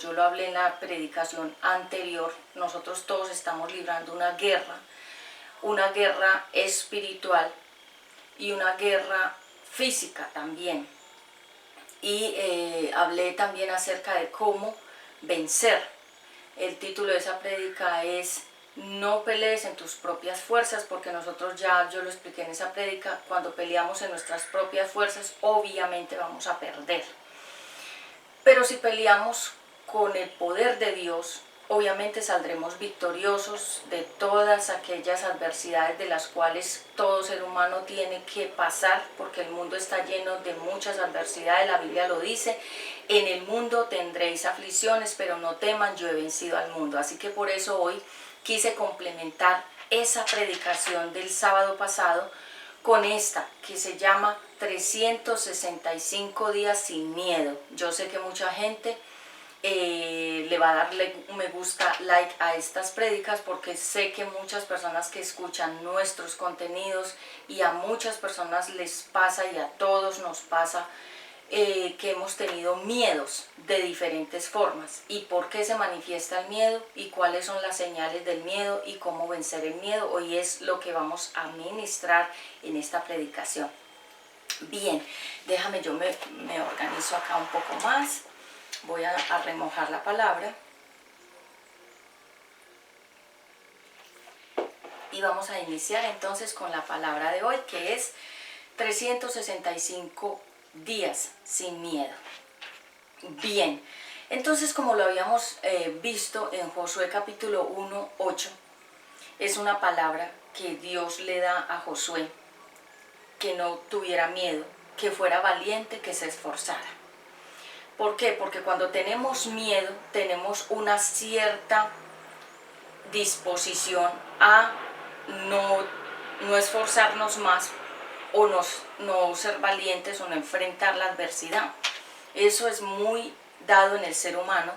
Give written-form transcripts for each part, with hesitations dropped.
yo lo hablé en la predicación anterior, nosotros todos estamos librando una guerra espiritual y una guerra física también. Y hablé también acerca de cómo vencer. El título de esa prédica es No pelees en tus propias fuerzas, porque nosotros yo lo expliqué en esa prédica, cuando peleamos en nuestras propias fuerzas, obviamente vamos a perder. Pero si peleamos con el poder de Dios, obviamente saldremos victoriosos de todas aquellas adversidades de las cuales todo ser humano tiene que pasar, porque el mundo está lleno de muchas adversidades. La Biblia lo dice: en el mundo tendréis aflicciones, pero no teman, yo he vencido al mundo. Así que por eso hoy quise complementar esa predicación del sábado pasado con esta que se llama 365 días sin miedo. Yo sé que mucha gente le va a darle me gusta, like a estas prédicas, porque sé que muchas personas que escuchan nuestros contenidos, y a muchas personas les pasa y a todos nos pasa, que hemos tenido miedos de diferentes formas. ¿Y por qué se manifiesta el miedo? ¿Y cuáles son las señales del miedo? ¿Y cómo vencer el miedo? Hoy es lo que vamos a ministrar en esta predicación. Bien, déjame, yo me organizo acá un poco más. Voy a remojar la palabra. Y vamos a iniciar entonces con la palabra de hoy, que es 365 días sin miedo. Bien, entonces, como lo habíamos visto en Josué capítulo 1, 8, es una palabra que Dios le da a Josué, que no tuviera miedo, que fuera valiente, que se esforzara. ¿Por qué? Porque cuando tenemos miedo, tenemos una cierta disposición a no esforzarnos más, o no ser valientes, o no enfrentar la adversidad. Eso es muy dado en el ser humano.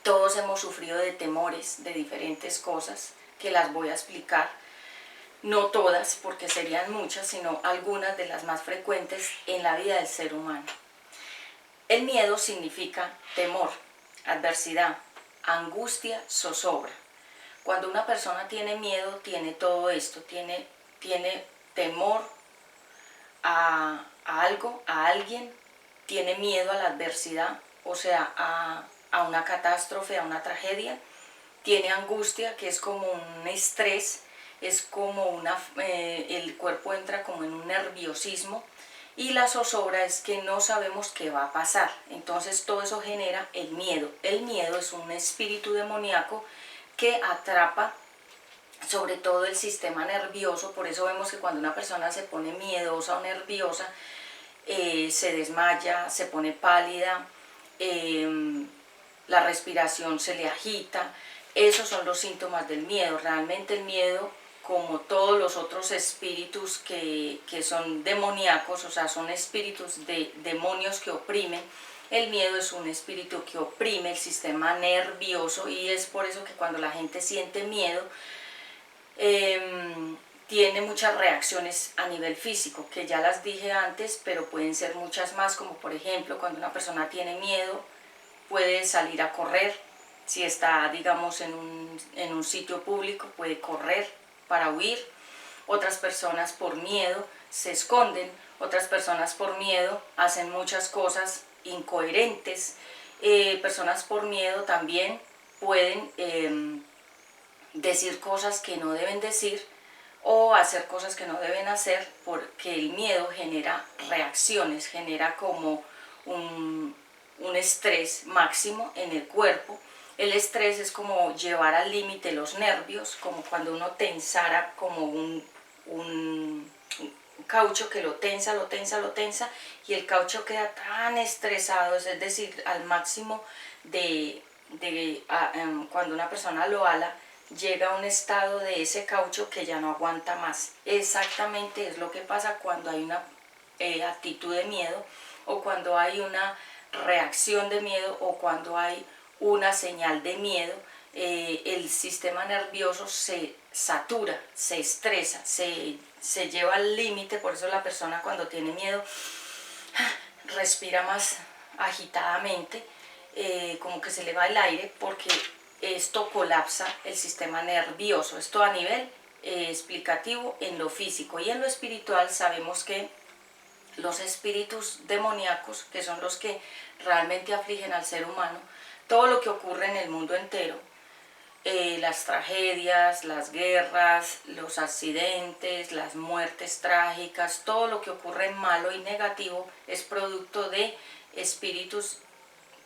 Todos hemos sufrido de temores, de diferentes cosas, que las voy a explicar. No todas, porque serían muchas, sino algunas de las más frecuentes en la vida del ser humano. El miedo significa temor, adversidad, angustia, zozobra. Cuando una persona tiene miedo, tiene todo esto, tiene temor a algo, a alguien, tiene miedo a la adversidad, o sea, a una catástrofe, a una tragedia. Tiene angustia, que es como un estrés, es como el cuerpo entra como en un nerviosismo. Y la zozobra es que no sabemos qué va a pasar. Entonces todo eso genera el miedo. El miedo es un espíritu demoníaco que atrapa sobre todo el sistema nervioso. Por eso vemos que cuando una persona se pone miedosa o nerviosa, se desmaya, se pone pálida, la respiración se le agita. Esos son los síntomas del miedo. Realmente el miedo, como todos los otros espíritus que son demoníacos, o sea, son espíritus de demonios que oprimen, el miedo es un espíritu que oprime el sistema nervioso, y es por eso que cuando la gente siente miedo, tiene muchas reacciones a nivel físico, que ya las dije antes, pero pueden ser muchas más, como por ejemplo, cuando una persona tiene miedo, puede salir a correr. Si está, digamos, en un sitio público, puede correr para huir. Otras personas por miedo se esconden. Otras personas por miedo hacen muchas cosas incoherentes. Personas por miedo también pueden decir cosas que no deben decir, o hacer cosas que no deben hacer, porque el miedo genera reacciones, genera como un estrés máximo en el cuerpo. El estrés es como llevar al límite los nervios, como cuando uno tensara como un caucho que lo tensa, y el caucho queda tan estresado, es decir, al máximo cuando una persona lo ala, llega a un estado de ese caucho que ya no aguanta más. Exactamente es lo que pasa cuando hay una actitud de miedo, o cuando hay una reacción de miedo, o cuando hay una señal de miedo. El sistema nervioso se satura, se estresa, se lleva al límite. Por eso la persona, cuando tiene miedo, respira más agitadamente, como que se le va el aire porque esto colapsa el sistema nervioso. Esto a nivel explicativo en lo físico, y en lo espiritual sabemos que los espíritus demoníacos, que son los que realmente afligen al ser humano, todo lo que ocurre en el mundo entero, las tragedias, las guerras, los accidentes, las muertes trágicas, todo lo que ocurre malo y negativo es producto de espíritus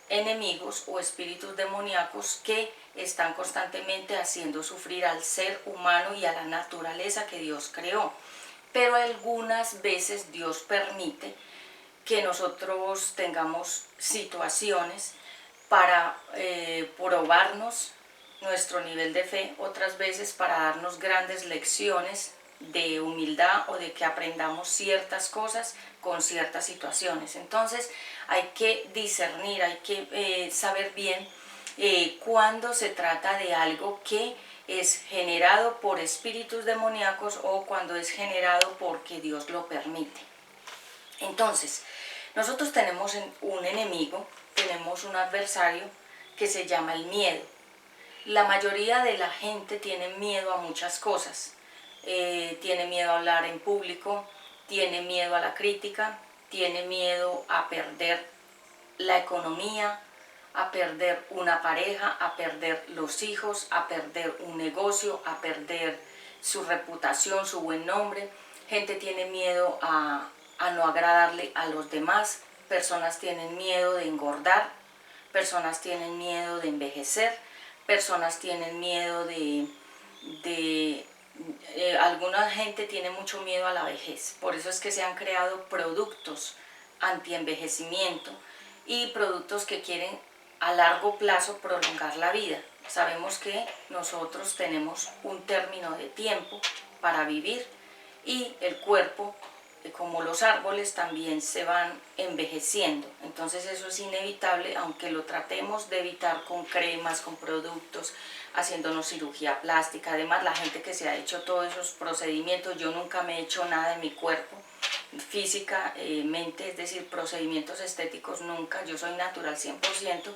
enemigos o espíritus demoníacos que están constantemente haciendo sufrir al ser humano y a la naturaleza que Dios creó. Pero algunas veces Dios permite que nosotros tengamos situaciones para probarnos nuestro nivel de fe, otras veces para darnos grandes lecciones de humildad o de que aprendamos ciertas cosas con ciertas situaciones. Entonces hay que discernir, hay que saber bien cuando se trata de algo que es generado por espíritus demoníacos o cuando es generado porque Dios lo permite. Entonces, nosotros tenemos un enemigo, tenemos un adversario que se llama el miedo. La mayoría de la gente tiene miedo a muchas cosas. Tiene miedo a hablar en público, tiene miedo a la crítica, tiene miedo a perder la economía, a perder una pareja, a perder los hijos, a perder un negocio, a perder su reputación, su buen nombre. Gente tiene miedo a no agradarle a los demás. Personas tienen miedo de engordar, personas tienen miedo de envejecer, personas tienen miedo alguna gente tiene mucho miedo a la vejez. Por eso es que se han creado productos anti-envejecimiento y productos que quieren a largo plazo prolongar la vida. Sabemos que nosotros tenemos un término de tiempo para vivir y el cuerpo, como los árboles, también se van envejeciendo. Entonces eso es inevitable, aunque lo tratemos de evitar con cremas, con productos, haciéndonos cirugía plástica. Además, la gente que se ha hecho todos esos procedimientos, yo nunca me he hecho nada en mi cuerpo, física, mente, es decir, procedimientos estéticos nunca, yo soy natural 100%,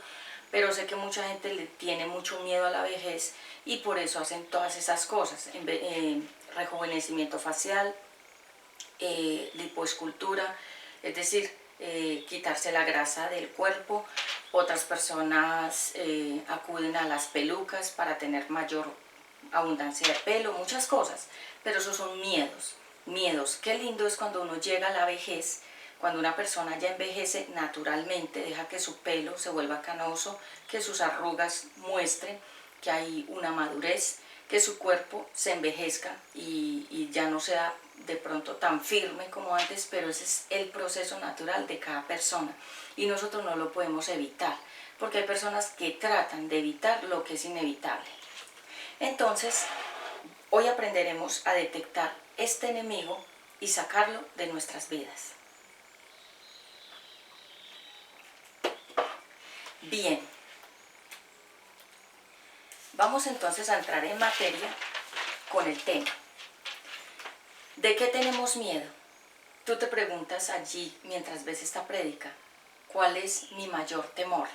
pero sé que mucha gente le tiene mucho miedo a la vejez y por eso hacen todas esas cosas, rejuvenecimiento facial, lipoescultura, es decir, quitarse la grasa del cuerpo. Otras personas acuden a las pelucas para tener mayor abundancia de pelo, muchas cosas, pero esos son miedos. Miedos. Qué lindo es cuando uno llega a la vejez, cuando una persona ya envejece naturalmente, deja que su pelo se vuelva canoso, que sus arrugas muestren que hay una madurez, que su cuerpo se envejezca y ya no sea de pronto tan firme como antes, pero ese es el proceso natural de cada persona y nosotros no lo podemos evitar, porque hay personas que tratan de evitar lo que es inevitable. Entonces, hoy aprenderemos a detectar este enemigo y sacarlo de nuestras vidas. Bien, vamos entonces a entrar en materia con el tema. ¿De qué tenemos miedo? Tú te preguntas allí mientras ves esta prédica, ¿cuál es mi mayor temor?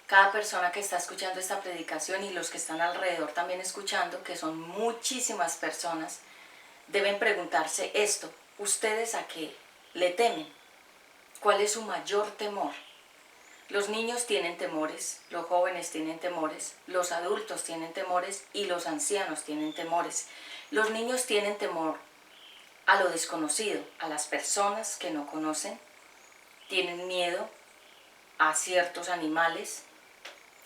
Cada persona que está escuchando esta predicación y los que están alrededor también escuchando, que son muchísimas personas, deben preguntarse esto: ¿ustedes a qué le temen? ¿Cuál es su mayor temor? Los niños tienen temores, los jóvenes tienen temores, los adultos tienen temores y los ancianos tienen temores. Los niños tienen temor a lo desconocido, a las personas que no conocen, tienen miedo a ciertos animales,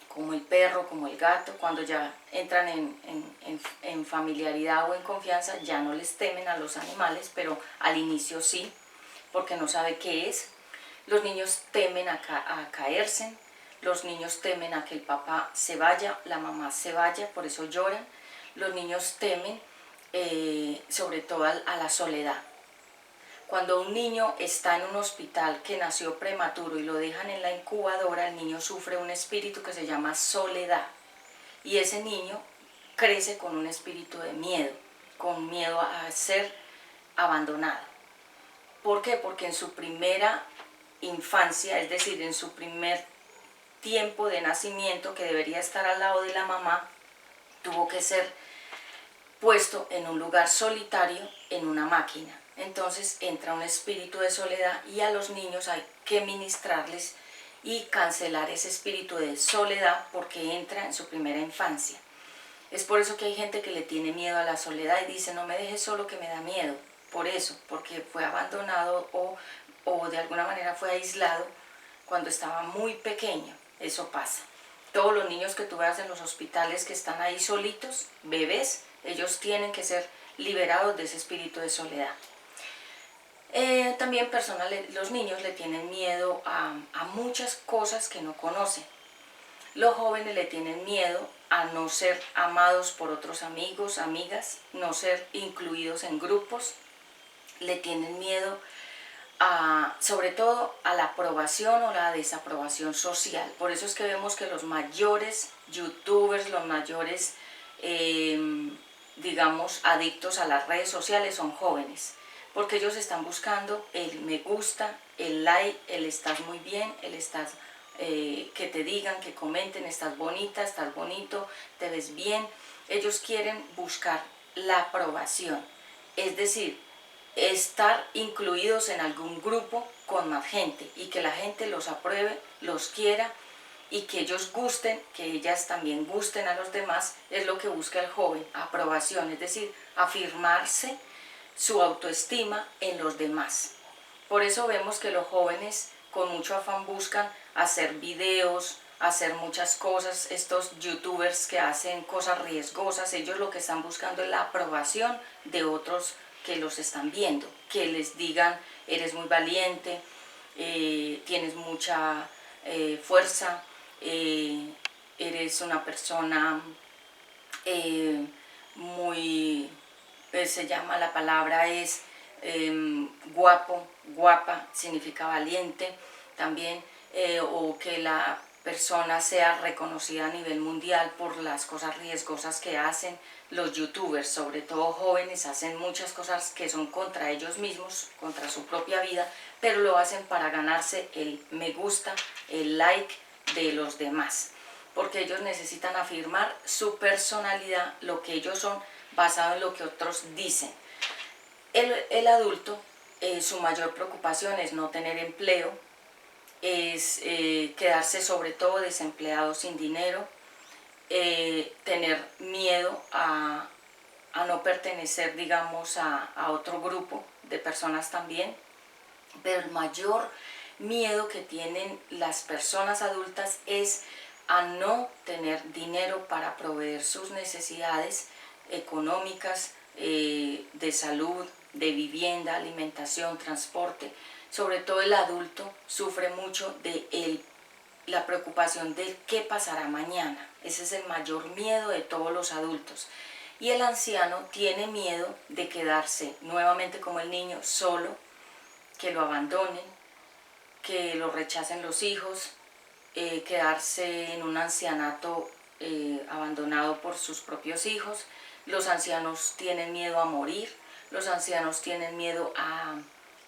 como el perro, como el gato. Cuando ya entran en familiaridad o en confianza, ya no les temen a los animales, pero al inicio sí, porque no sabe qué es. Los niños temen a caerse, los niños temen a que el papá se vaya, la mamá se vaya, por eso lloran. Los niños temen sobre todo a la soledad. Cuando un niño está en un hospital que nació prematuro y lo dejan en la incubadora, el niño sufre un espíritu que se llama soledad. Y ese niño crece con un espíritu de miedo, con miedo a ser abandonado. ¿Por qué? Porque en su primera infancia, es decir, en su primer tiempo de nacimiento que debería estar al lado de la mamá, tuvo que ser puesto en un lugar solitario en una máquina. Entonces entra un espíritu de soledad y a los niños hay que ministrarles y cancelar ese espíritu de soledad porque entra en su primera infancia. Es por eso que hay gente que le tiene miedo a la soledad y dice no me dejes solo que me da miedo. Por eso, porque fue abandonado o de alguna manera fue aislado cuando estaba muy pequeño. Eso pasa. Todos los niños que tú veas en los hospitales que están ahí solitos, bebés, ellos tienen que ser liberados de ese espíritu de soledad. También los niños le tienen miedo a muchas cosas que no conocen. Los jóvenes le tienen miedo a no ser amados por otros amigos, amigas, no ser incluidos en grupos. Le tienen miedo sobre todo a la aprobación o la desaprobación social. Por eso es que vemos que los mayores youtubers, los mayores, digamos, adictos a las redes sociales son jóvenes, porque ellos están buscando el me gusta, el like, el estás muy bien, el estás, que te digan, que comenten, estás bonita, estás bonito, te ves bien. Ellos quieren buscar la aprobación, es decir, estar incluidos en algún grupo con más gente y que la gente los apruebe, los quiera y que ellos gusten, que ellas también gusten a los demás. Es lo que busca el joven, aprobación, es decir, afirmarse su autoestima en los demás. Por eso vemos que los jóvenes con mucho afán buscan hacer videos, hacer muchas cosas. Estos youtubers que hacen cosas riesgosas, ellos lo que están buscando es la aprobación de otros que los están viendo, que les digan eres muy valiente, tienes mucha fuerza, eres una persona muy, se llama, la palabra es guapo, guapa, significa valiente también, o que la persona sea reconocida a nivel mundial por las cosas riesgosas que hacen. Los youtubers, sobre todo jóvenes, hacen muchas cosas que son contra ellos mismos, contra su propia vida, pero lo hacen para ganarse el me gusta, el like de los demás, porque ellos necesitan afirmar su personalidad, lo que ellos son, basado en lo que otros dicen. El adulto, su mayor preocupación es no tener empleo, es quedarse sobre todo desempleado sin dinero, tener miedo a no pertenecer, digamos, a otro grupo de personas también. Pero el mayor miedo que tienen las personas adultas es a no tener dinero para proveer sus necesidades económicas, de salud, de vivienda, alimentación, transporte. Sobre todo el adulto sufre mucho de la preocupación de qué pasará mañana. Ese es el mayor miedo de todos los adultos. Y el anciano tiene miedo de quedarse nuevamente como el niño, solo, que lo abandonen, que lo rechacen los hijos, quedarse en un ancianato abandonado por sus propios hijos. Los ancianos tienen miedo a morir, los ancianos tienen miedo a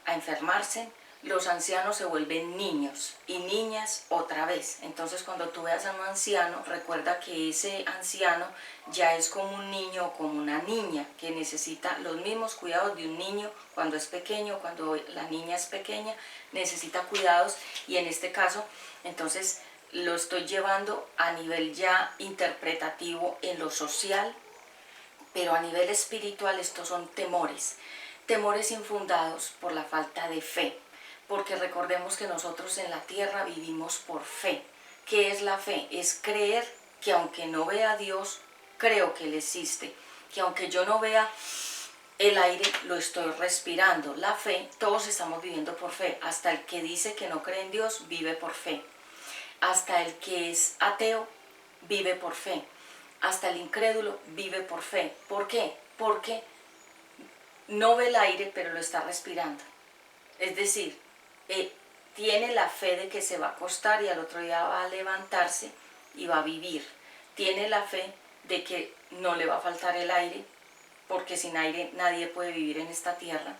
enfermarse, los ancianos se vuelven niños y niñas otra vez. Entonces cuando tú veas a un anciano, recuerda que ese anciano ya es como un niño o como una niña que necesita los mismos cuidados de un niño cuando es pequeño, cuando la niña es pequeña, necesita cuidados. Y en este caso, entonces lo estoy llevando a nivel ya interpretativo en lo social, pero a nivel espiritual estos son temores, temores infundados por la falta de fe. Porque recordemos que nosotros en la tierra vivimos por fe. ¿Qué es la fe? Es creer que aunque no vea a Dios, creo que Él existe. Que aunque yo no vea el aire, lo estoy respirando. La fe, todos estamos viviendo por fe. Hasta el que dice que no cree en Dios, vive por fe. Hasta el que es ateo, vive por fe. Hasta el incrédulo, vive por fe. ¿Por qué? Porque no ve el aire, pero lo está respirando. Es decir, tiene la fe de que se va a acostar y al otro día va a levantarse y va a vivir. Tiene la fe de que no le va a faltar el aire, porque sin aire nadie puede vivir en esta tierra.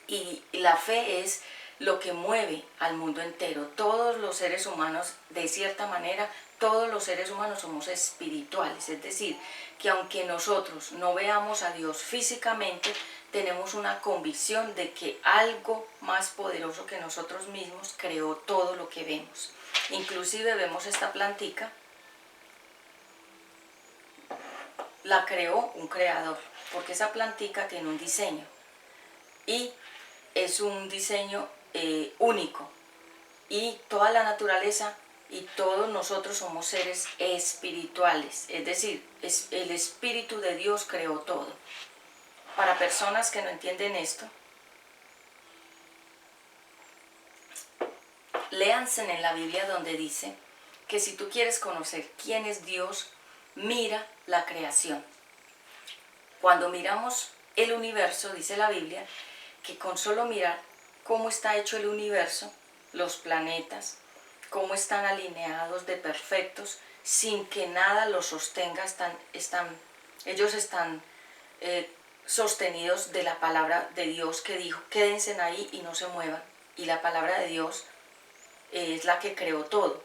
Y la fe es lo que mueve al mundo entero. Todos los seres humanos, de cierta manera, todos los seres humanos somos espirituales, es decir, que aunque nosotros no veamos a Dios físicamente, tenemos una convicción de que algo más poderoso que nosotros mismos creó todo lo que vemos. Inclusive vemos esta plantica, la creó un creador, porque esa plantica tiene un diseño y es un diseño único, y toda la naturaleza y todos nosotros somos seres espirituales, es decir, el Espíritu de Dios creó todo. Para personas que no entienden esto, léanse en la Biblia donde dice que si tú quieres conocer quién es Dios, mira la creación. Cuando miramos el universo, dice la Biblia, que con solo mirar cómo está hecho el universo, los planetas, cómo están alineados de perfectos, sin que nada los sostenga, ellos están sostenidos de la palabra de Dios que dijo, quédense ahí y no se muevan. Y la palabra de Dios es la que creó todo,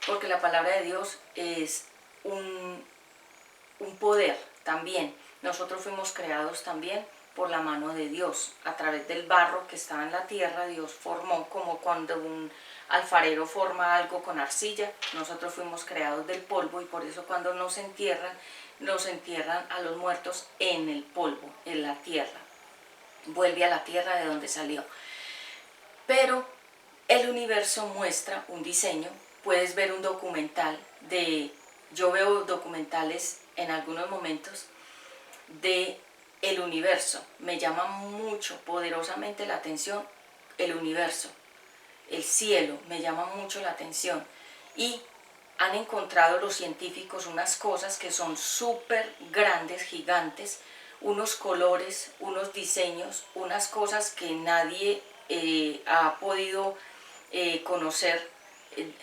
porque la palabra de Dios es un poder también. Nosotros fuimos creados también por la mano de Dios, a través del barro que estaba en la tierra. Dios formó, como cuando un alfarero forma algo con arcilla. Nosotros fuimos creados del polvo, y por eso cuando nos entierran a los muertos en el polvo, en la tierra. Vuelve a la tierra de donde salió. Pero el universo muestra un diseño. Puedes ver un documental yo veo documentales en algunos momentos de el universo. Me llama mucho, poderosamente la atención el universo. El cielo me llama mucho la atención. Y han encontrado los científicos unas cosas que son súper grandes, gigantes, unos colores, unos diseños, unas cosas que nadie ha podido conocer.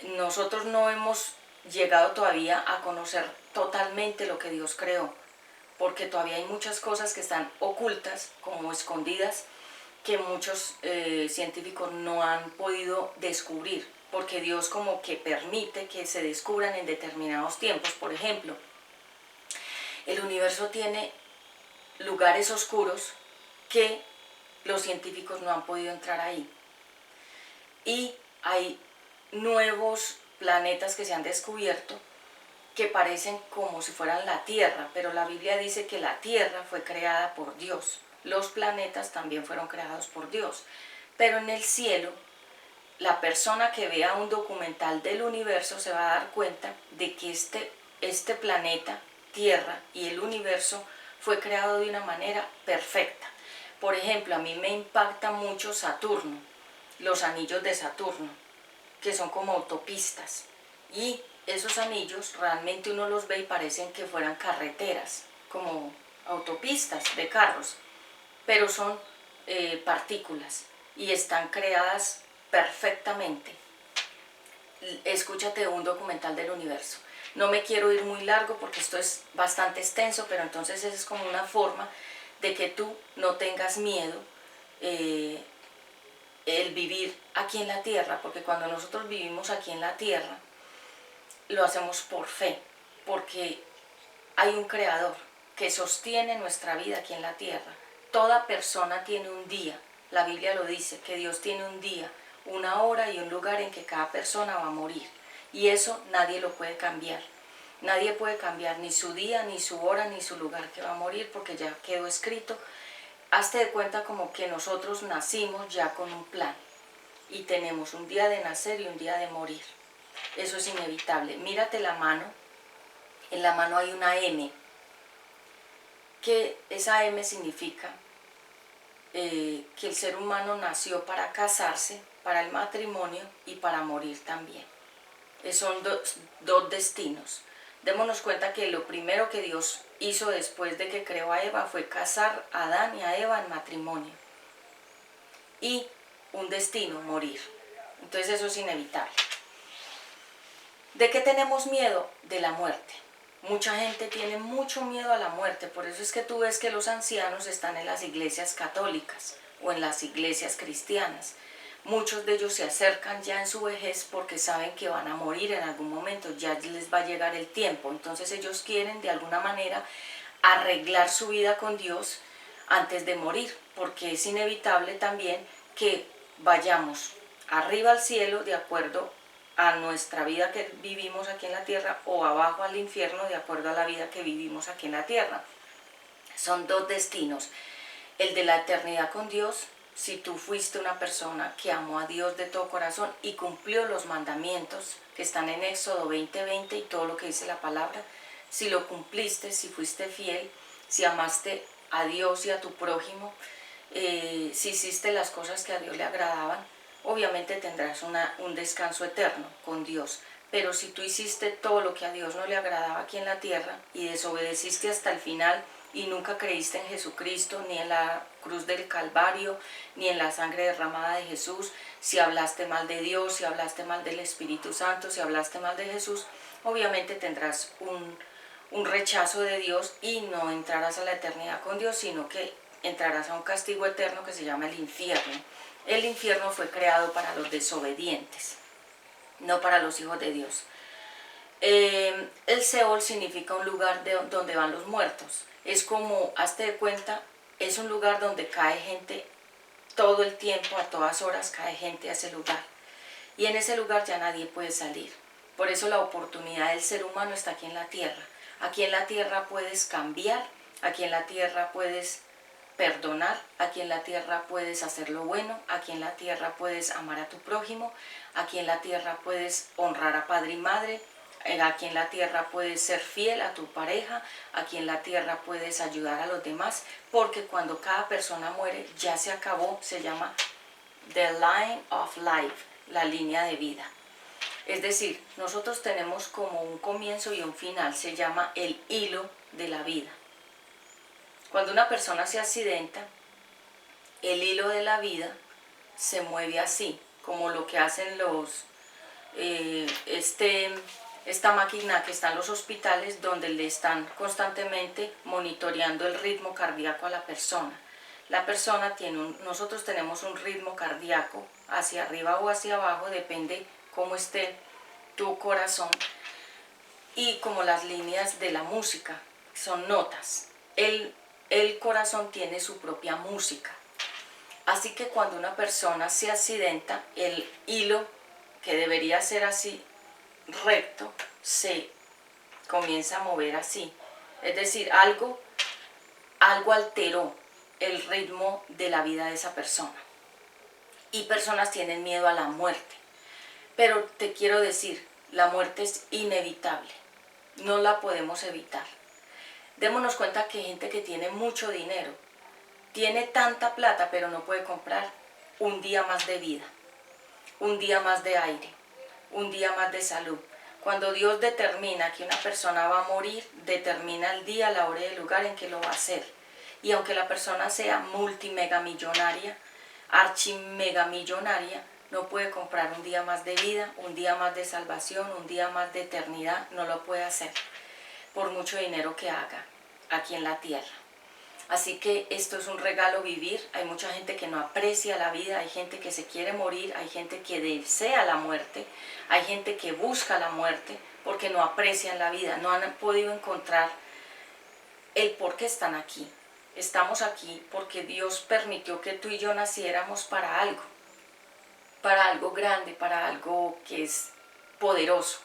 Nosotros no hemos llegado todavía a conocer totalmente lo que Dios creó, porque todavía hay muchas cosas que están ocultas, como escondidas, que muchos científicos no han podido descubrir, porque Dios como que permite que se descubran en determinados tiempos. Por ejemplo, el universo tiene lugares oscuros que los científicos no han podido entrar ahí, y hay nuevos planetas que se han descubierto que parecen como si fueran la Tierra, pero la Biblia dice que la Tierra fue creada por Dios. Los planetas también fueron creados por Dios. Pero en el cielo, la persona que vea un documental del universo se va a dar cuenta de que este planeta, Tierra, y el universo fue creado de una manera perfecta. Por ejemplo, a mí me impacta mucho Saturno, los anillos de Saturno, que son como autopistas. Y esos anillos realmente uno los ve y parecen que fueran carreteras, como autopistas de carros, pero son partículas y están creadas perfectamente. Escúchate un documental del universo. No me quiero ir muy largo porque esto es bastante extenso, pero entonces es como una forma de que tú no tengas miedo el vivir aquí en la tierra, porque cuando nosotros vivimos aquí en la tierra, lo hacemos por fe, porque hay un creador que sostiene nuestra vida aquí en la tierra. Toda persona tiene un día, la Biblia lo dice, que Dios tiene un día, una hora y un lugar en que cada persona va a morir, y eso nadie lo puede cambiar. Nadie puede cambiar ni su día, ni su hora, ni su lugar que va a morir, porque ya quedó escrito. Hazte de cuenta como que nosotros nacimos ya con un plan, y tenemos un día de nacer y un día de morir. Eso es inevitable. Mírate la mano. En la mano hay una M, que esa M significa que el ser humano nació para casarse, para el matrimonio y para morir también. Son dos destinos. Démonos cuenta que lo primero que Dios hizo después de que creó a Eva fue casar a Adán y a Eva en matrimonio. Y un destino, morir. Entonces eso es inevitable. ¿De qué tenemos miedo? De la muerte. Mucha gente tiene mucho miedo a la muerte, por eso es que tú ves que los ancianos están en las iglesias católicas o en las iglesias cristianas, Muchos de ellos se acercan ya en su vejez porque saben que van a morir en algún momento, ya les va a llegar el tiempo. Entonces ellos quieren de alguna manera arreglar su vida con Dios antes de morir, porque es inevitable también que vayamos arriba al cielo de acuerdo a nuestra vida que vivimos aquí en la tierra, o abajo al infierno de acuerdo a la vida que vivimos aquí en la tierra. Son dos destinos, el de la eternidad con Dios. Si tú fuiste una persona que amó a Dios de todo corazón y cumplió los mandamientos que están en Éxodo 20:20 y todo lo que dice la palabra, si lo cumpliste, si fuiste fiel, si amaste a Dios y a tu prójimo, si hiciste las cosas que a Dios le agradaban, obviamente tendrás un descanso eterno con Dios. Pero si tú hiciste todo lo que a Dios no le agradaba aquí en la tierra y desobedeciste hasta el final y nunca creíste en Jesucristo, ni en la cruz del Calvario, ni en la sangre derramada de Jesús, si hablaste mal de Dios, si hablaste mal del Espíritu Santo, si hablaste mal de Jesús, obviamente tendrás un rechazo de Dios y no entrarás a la eternidad con Dios, sino que entrarás a un castigo eterno que se llama el infierno. El infierno fue creado para los desobedientes, no para los hijos de Dios. El Seol significa un lugar donde van los muertos. Es como, hazte de cuenta, es un lugar donde cae gente todo el tiempo, a todas horas cae gente a ese lugar. Y en ese lugar ya nadie puede salir. Por eso la oportunidad del ser humano está aquí en la tierra. Aquí en la tierra puedes cambiar, aquí en la tierra puedes perdonar, aquí en la tierra puedes hacer lo bueno, aquí en la tierra puedes amar a tu prójimo, aquí en la tierra puedes honrar a padre y madre, aquí en la tierra puedes ser fiel a tu pareja, aquí en la tierra puedes ayudar a los demás, porque cuando cada persona muere ya se acabó, se llama the line of life, la línea de vida. Es decir, nosotros tenemos como un comienzo y un final, se llama el hilo de la vida. Cuando una persona se accidenta, el hilo de la vida se mueve así, como lo que hacen esta máquina que está en los hospitales, donde le están constantemente monitoreando el ritmo cardíaco a la persona. La persona nosotros tenemos un ritmo cardíaco hacia arriba o hacia abajo, depende cómo esté tu corazón, y como las líneas de la música, son notas. El corazón tiene su propia música. Así que cuando una persona se accidenta, el hilo, que debería ser así recto, se comienza a mover así. Es decir, algo alteró el ritmo de la vida de esa persona. Y personas tienen miedo a la muerte. Pero te quiero decir, la muerte es inevitable, no la podemos evitar. Démonos cuenta que hay gente que tiene mucho dinero, tiene tanta plata, pero no puede comprar un día más de vida, un día más de aire, un día más de salud. Cuando Dios determina que una persona va a morir, determina el día, la hora y el lugar en que lo va a hacer. Y aunque la persona sea multimegamillonaria, archimegamillonaria, no puede comprar un día más de vida, un día más de salvación, un día más de eternidad, no lo puede hacer, por mucho dinero que haga aquí en la tierra. Así que esto es un regalo vivir. Hay mucha gente que no aprecia la vida, hay gente que se quiere morir, hay gente que desea la muerte, hay gente que busca la muerte porque no aprecian la vida, no han podido encontrar el por qué están aquí. Estamos aquí porque Dios permitió que tú y yo naciéramos para algo grande, para algo que es poderoso.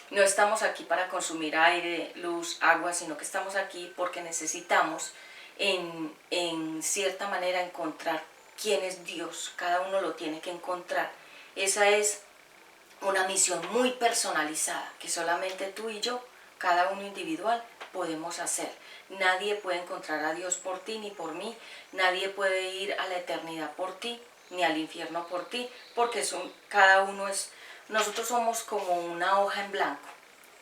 No estamos aquí para consumir aire, luz, agua, sino que estamos aquí porque necesitamos en cierta manera encontrar quién es Dios. Cada uno lo tiene que encontrar. Esa es una misión muy personalizada que solamente tú y yo, cada uno individual, podemos hacer. Nadie puede encontrar a Dios por ti ni por mí. Nadie puede ir a la eternidad por ti ni al infierno por ti, porque nosotros somos como una hoja en blanco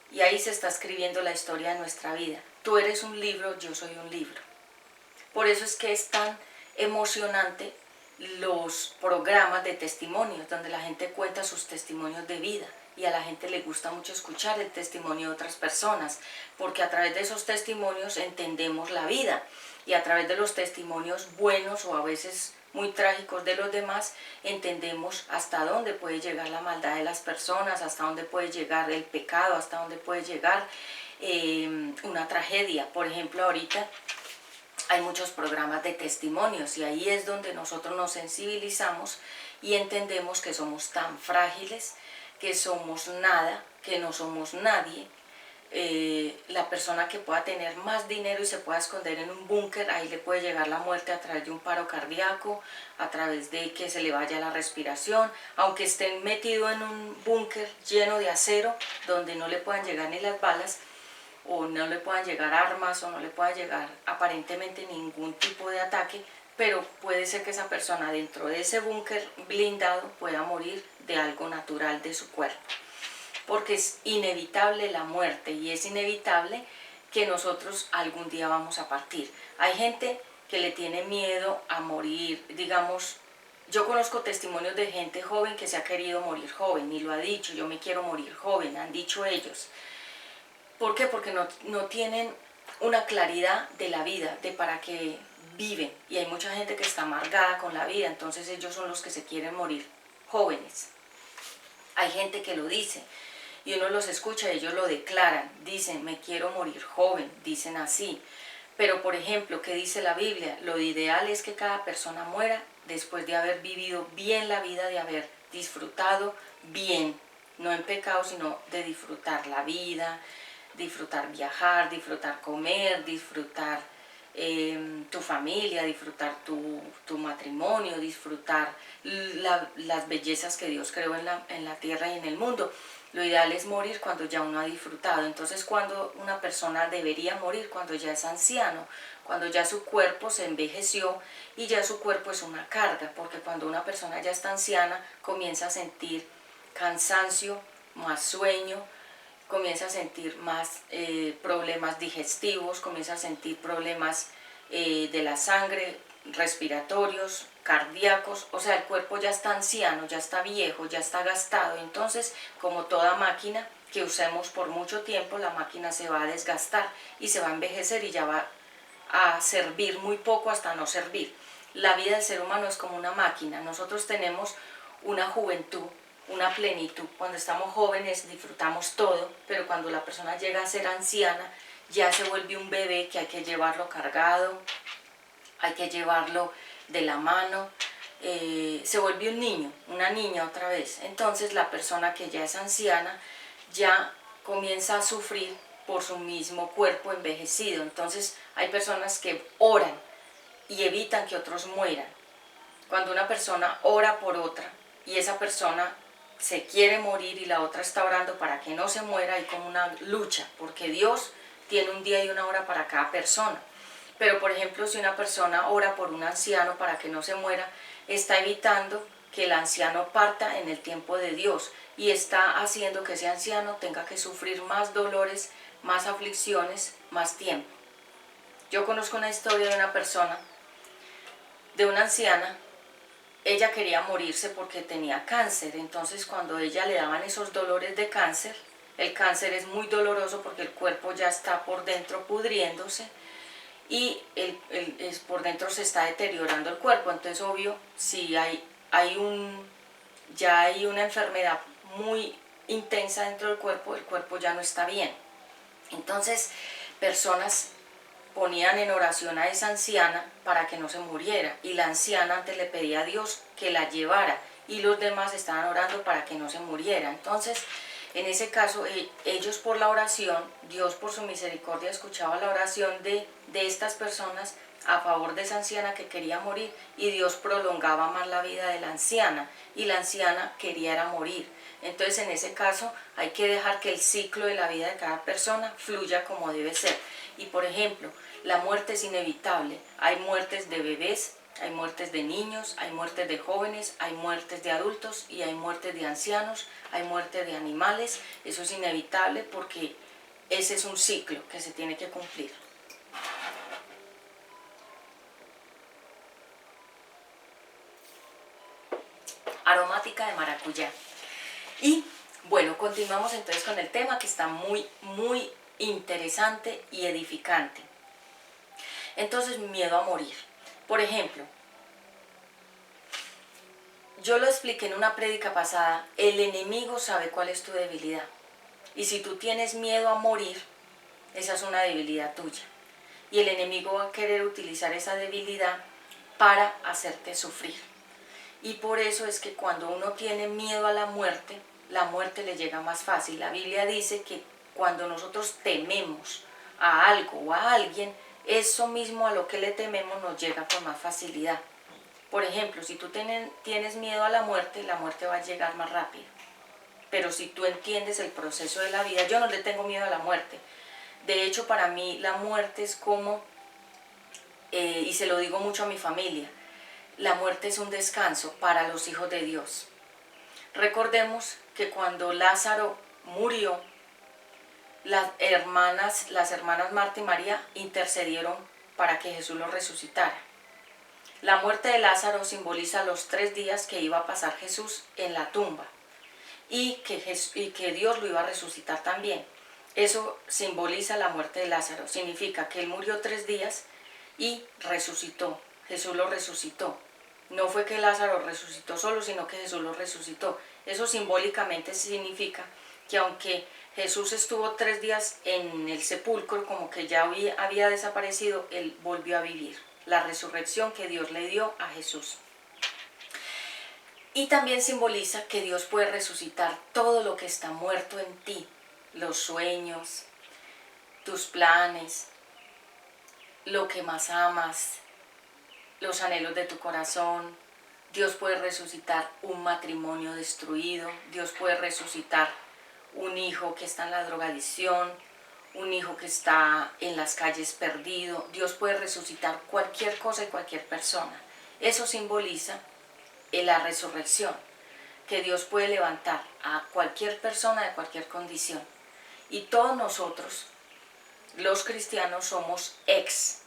y ahí se está escribiendo la historia de nuestra vida. Tú eres un libro, yo soy un libro. Por eso es que es tan emocionante los programas de testimonios, donde la gente cuenta sus testimonios de vida, y a la gente le gusta mucho escuchar el testimonio de otras personas, porque a través de esos testimonios entendemos la vida, y a través de los testimonios buenos o a veces muy trágicos de los demás, entendemos hasta dónde puede llegar la maldad de las personas, hasta dónde puede llegar el pecado, hasta dónde puede llegar una tragedia. Por ejemplo, ahorita hay muchos programas de testimonios y ahí es donde nosotros nos sensibilizamos y entendemos que somos tan frágiles, que somos nada, que no somos nadie. La persona que pueda tener más dinero y se pueda esconder en un búnker, ahí le puede llegar la muerte a través de un paro cardíaco, a través de que se le vaya la respiración, aunque estén metido en un búnker lleno de acero, donde no le puedan llegar ni las balas, o no le puedan llegar armas, o no le pueda llegar aparentemente ningún tipo de ataque, pero puede ser que esa persona dentro de ese búnker blindado pueda morir de algo natural de su cuerpo, porque es inevitable la muerte y es inevitable que nosotros algún día vamos a partir. Hay gente que le tiene miedo a morir, digamos, yo conozco testimonios de gente joven que se ha querido morir joven y lo ha dicho, yo me quiero morir joven, han dicho ellos. ¿Por qué? Porque no tienen una claridad de la vida, de para qué viven. Y hay mucha gente que está amargada con la vida, entonces ellos son los que se quieren morir jóvenes. Hay gente que lo dice y uno los escucha, ellos lo declaran, dicen, me quiero morir joven, dicen así. Pero, por ejemplo, ¿qué dice la Biblia? Lo ideal es que cada persona muera después de haber vivido bien la vida, de haber disfrutado bien, no en pecado, sino de disfrutar la vida, disfrutar viajar, disfrutar comer, disfrutar tu familia, disfrutar tu matrimonio, disfrutar las bellezas que Dios creó en la tierra y en el mundo. Lo ideal es morir cuando ya uno ha disfrutado. Entonces, cuando una persona debería morir, cuando ya es anciano, cuando ya su cuerpo se envejeció y ya su cuerpo es una carga, porque cuando una persona ya está anciana comienza a sentir cansancio, más sueño, comienza a sentir más problemas digestivos, comienza a sentir problemas de la sangre, respiratorios, cardíacos, o sea, el cuerpo ya está anciano, ya está viejo, ya está gastado. Entonces, como toda máquina que usemos por mucho tiempo, la máquina se va a desgastar y se va a envejecer y ya va a servir muy poco hasta no servir. La vida del ser humano es como una máquina. Nosotros tenemos una juventud, una plenitud. Cuando estamos jóvenes disfrutamos todo, pero cuando la persona llega a ser anciana, ya se vuelve un bebé que hay que llevarlo cargado, hay que llevarlo de la mano, se vuelve un niño, una niña otra vez. Entonces la persona que ya es anciana ya comienza a sufrir por su mismo cuerpo envejecido. Entonces hay personas que oran y evitan que otros mueran. Cuando una persona ora por otra y esa persona se quiere morir y la otra está orando para que no se muera, hay como una lucha, porque Dios tiene un día y una hora para cada persona. Pero, por ejemplo, si una persona ora por un anciano para que no se muera, está evitando que el anciano parta en el tiempo de Dios y está haciendo que ese anciano tenga que sufrir más dolores, más aflicciones, más tiempo. Yo conozco una historia de una persona, de una anciana. Ella quería morirse porque tenía cáncer, entonces cuando ella le daban esos dolores de cáncer, el cáncer es muy doloroso porque el cuerpo ya está por dentro pudriéndose y por dentro se está deteriorando el cuerpo. Entonces, obvio, si ya hay una enfermedad muy intensa dentro del cuerpo, el cuerpo ya no está bien. Entonces, personas ponían en oración a esa anciana para que no se muriera, y la anciana antes le pedía a Dios que la llevara y los demás estaban orando para que no se muriera. Entonces, en ese caso, ellos por la oración, Dios por su misericordia escuchaba la oración de estas personas a favor de esa anciana que quería morir, y Dios prolongaba más la vida de la anciana, y la anciana quería era morir. Entonces, en ese caso, hay que dejar que el ciclo de la vida de cada persona fluya como debe ser. Y, por ejemplo, la muerte es inevitable. Hay muertes de bebés, hay muertes de niños, hay muertes de jóvenes, hay muertes de adultos y hay muertes de ancianos, hay muertes de animales. Eso es inevitable porque ese es un ciclo que se tiene que cumplir. Aromática de maracuyá. Y bueno, continuamos entonces con el tema, que está muy interesante y edificante. Entonces, miedo a morir. Por ejemplo, yo lo expliqué en una prédica pasada, el enemigo sabe cuál es tu debilidad. Y si tú tienes miedo a morir, esa es una debilidad tuya. Y el enemigo va a querer utilizar esa debilidad para hacerte sufrir. Y por eso es que cuando uno tiene miedo a la muerte le llega más fácil. La Biblia dice que cuando nosotros tememos a algo o a alguien, eso mismo a lo que le tememos nos llega con más facilidad. Por ejemplo, si tú tienes miedo a la muerte va a llegar más rápido. Pero si tú entiendes el proceso de la vida, yo no le tengo miedo a la muerte. De hecho, para mí la muerte es como, y se lo digo mucho a mi familia, la muerte es un descanso para los hijos de Dios. Recordemos que cuando Lázaro murió, las hermanas Marta y María intercedieron para que Jesús lo resucitara. La muerte de Lázaro simboliza los 3 días que iba a pasar Jesús en la tumba y que Dios lo iba a resucitar también. Eso simboliza la muerte de Lázaro. Significa que él murió 3 días y resucitó. Jesús lo resucitó. No fue que Lázaro resucitó solo, sino que Jesús lo resucitó. Eso simbólicamente significa que aunque Jesús estuvo 3 días en el sepulcro, como que ya había desaparecido, él volvió a vivir. La resurrección que Dios le dio a Jesús. Y también simboliza que Dios puede resucitar todo lo que está muerto en ti. Los sueños, tus planes, lo que más amas, los anhelos de tu corazón. Dios puede resucitar un matrimonio destruido. Dios puede resucitar un hijo que está en la drogadicción, un hijo que está en las calles perdido. Dios puede resucitar cualquier cosa y cualquier persona. Eso simboliza la resurrección, que Dios puede levantar a cualquier persona de cualquier condición. Y todos nosotros, los cristianos, somos ex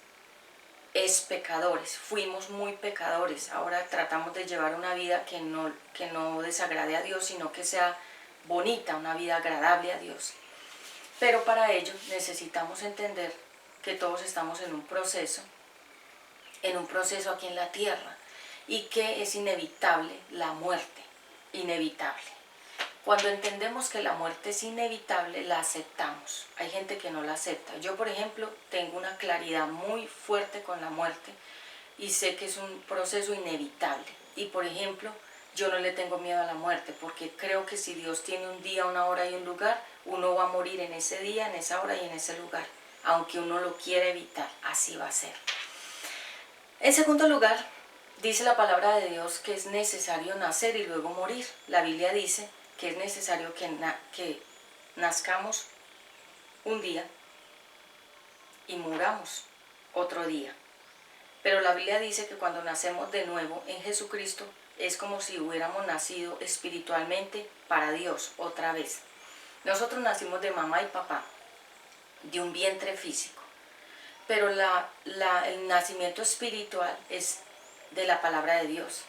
pecadores, fuimos muy pecadores. Ahora tratamos de llevar una vida que no desagrade a Dios, sino que sea bonita, una vida agradable a Dios. Pero para ello necesitamos entender que todos estamos en un proceso aquí en la tierra, y que es inevitable la muerte, inevitable. Cuando entendemos que la muerte es inevitable, la aceptamos. Hay gente que no la acepta. Yo, por ejemplo, tengo una claridad muy fuerte con la muerte y sé que es un proceso inevitable. Y, por ejemplo, yo no le tengo miedo a la muerte, porque creo que si Dios tiene un día, una hora y un lugar, uno va a morir en ese día, en esa hora y en ese lugar. Aunque uno lo quiera evitar, así va a ser. En segundo lugar, dice la palabra de Dios que es necesario nacer y luego morir. La Biblia dice que es necesario que nazcamos un día y muramos otro día. Pero la Biblia dice que cuando nacemos de nuevo en Jesucristo es como si hubiéramos nacido espiritualmente para Dios otra vez. Nosotros nacimos de mamá y papá, de un vientre físico, pero el nacimiento espiritual es de la palabra de Dios.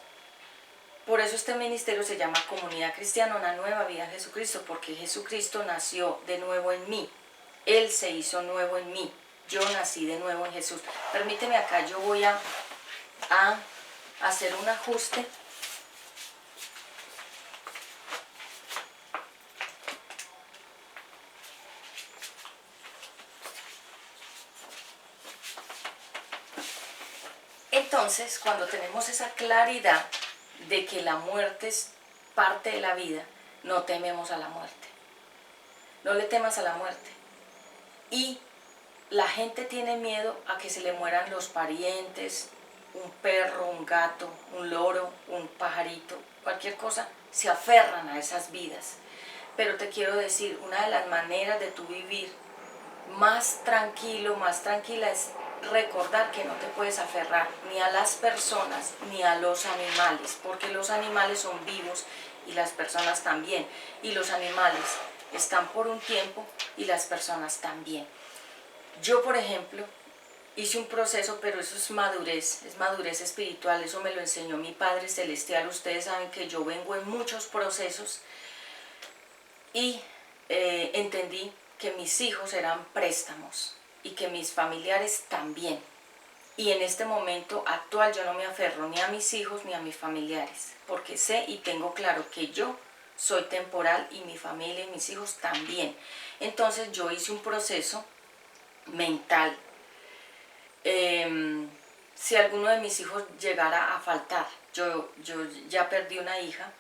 Por eso este ministerio se llama Comunidad Cristiana, una nueva vida en Jesucristo, porque Jesucristo nació de nuevo en mí. Él se hizo nuevo en mí. Yo nací de nuevo en Jesús. Permíteme acá, yo voy a hacer un ajuste. Entonces, cuando tenemos esa claridad de que la muerte es parte de la vida, no tememos a la muerte. No le temas a la muerte. Y la gente tiene miedo a que se le mueran los parientes, un perro, un gato, un loro, un pajarito, cualquier cosa, se aferran a esas vidas. Pero te quiero decir, una de las maneras de tu vivir más tranquilo, más tranquila, es recordar que no te puedes aferrar ni a las personas ni a los animales, porque los animales son vivos y las personas también, y los animales están por un tiempo y las personas también. Yo, por ejemplo, hice un proceso, pero eso es madurez espiritual, eso me lo enseñó mi Padre Celestial. Ustedes saben que yo vengo en muchos procesos y entendí que mis hijos eran préstamos y que mis familiares también. Y en este momento actual yo no me aferro ni a mis hijos ni a mis familiares, porque sé y tengo claro que yo soy temporal y mi familia y mis hijos también. Entonces yo hice un proceso mental. Si alguno de mis hijos llegara a faltar, yo ya perdí una hija,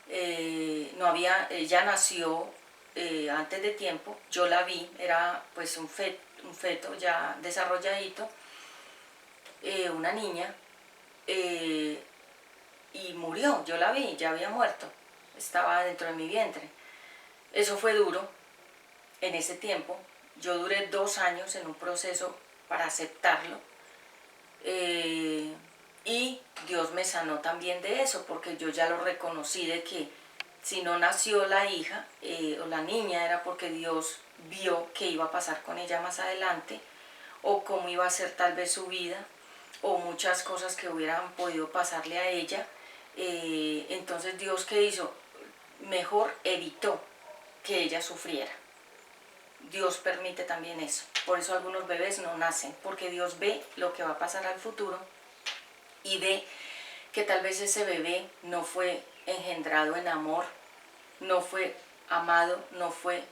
ella nació antes de tiempo, yo la vi, era pues un feto ya desarrolladito, una niña, y murió, yo la vi, ya había muerto, estaba dentro de mi vientre. Eso fue duro en ese tiempo, yo duré 2 años en un proceso para aceptarlo, y Dios me sanó también de eso, porque yo ya lo reconocí de que si no nació la hija o la niña era porque Dios vio qué iba a pasar con ella más adelante, o cómo iba a ser tal vez su vida, o muchas cosas que hubieran podido pasarle a ella. Entonces Dios, ¿qué hizo? Mejor evitó que ella sufriera. Dios permite también eso. Por eso algunos bebés no nacen, porque Dios ve lo que va a pasar al futuro y ve que tal vez ese bebé no fue engendrado en amor, no fue amado, no fue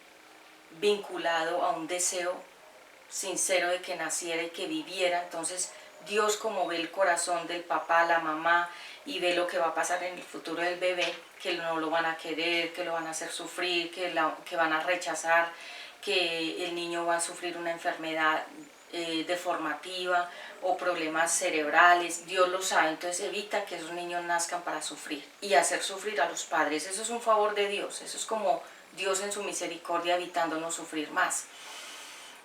vinculado a un deseo sincero de que naciera y que viviera. Entonces Dios, como ve el corazón del papá, la mamá, y ve lo que va a pasar en el futuro del bebé, que no lo van a querer, que lo van a hacer sufrir, que van a rechazar, que el niño va a sufrir una enfermedad deformativa o problemas cerebrales, Dios lo sabe, entonces evita que esos niños nazcan para sufrir y hacer sufrir a los padres. Eso es un favor de Dios, eso es como Dios en su misericordia evitándonos sufrir más.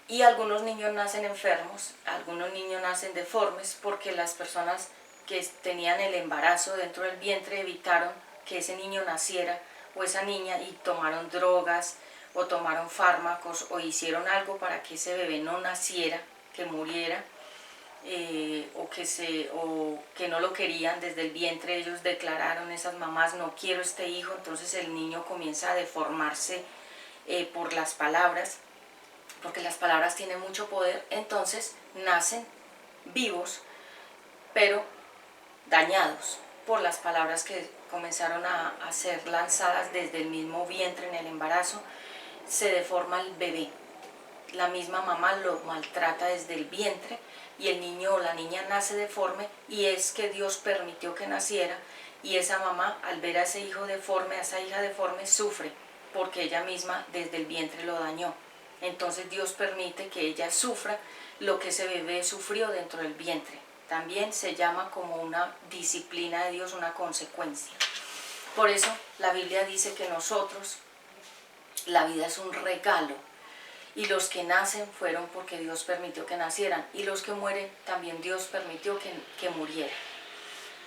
Y algunos niños nacen enfermos, algunos niños nacen deformes, porque las personas que tenían el embarazo dentro del vientre evitaron que ese niño naciera o esa niña, y tomaron drogas o tomaron fármacos o hicieron algo para que ese bebé no naciera, que muriera, o que no lo querían desde el vientre. Ellos declararon, esas mamás: no quiero este hijo. Entonces el niño comienza a deformarse por las palabras, porque las palabras tienen mucho poder. Entonces nacen vivos, pero dañados por las palabras que comenzaron a ser lanzadas desde el mismo vientre en el embarazo. Se deforma el bebé, la misma mamá lo maltrata desde el vientre y el niño o la niña nace deforme, y es que Dios permitió que naciera, y esa mamá, al ver a ese hijo deforme, a esa hija deforme, sufre porque ella misma desde el vientre lo dañó. Entonces Dios permite que ella sufra lo que ese bebé sufrió dentro del vientre. También se llama como una disciplina de Dios, una consecuencia. Por eso la Biblia dice que nosotros, la vida es un regalo, y los que nacen fueron porque Dios permitió que nacieran, y los que mueren también Dios permitió que murieran.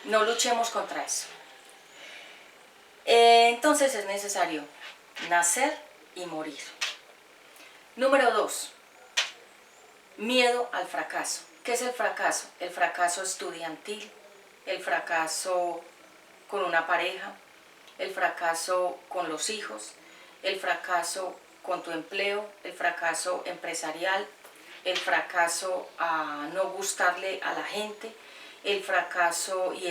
No luchemos contra eso. Entonces es necesario nacer y morir. Número 2. Miedo al fracaso. ¿Qué es el fracaso? El fracaso estudiantil, el fracaso con una pareja, el fracaso con los hijos, el fracaso con tu empleo, el fracaso empresarial, el fracaso a no gustarle a la gente, el fracaso y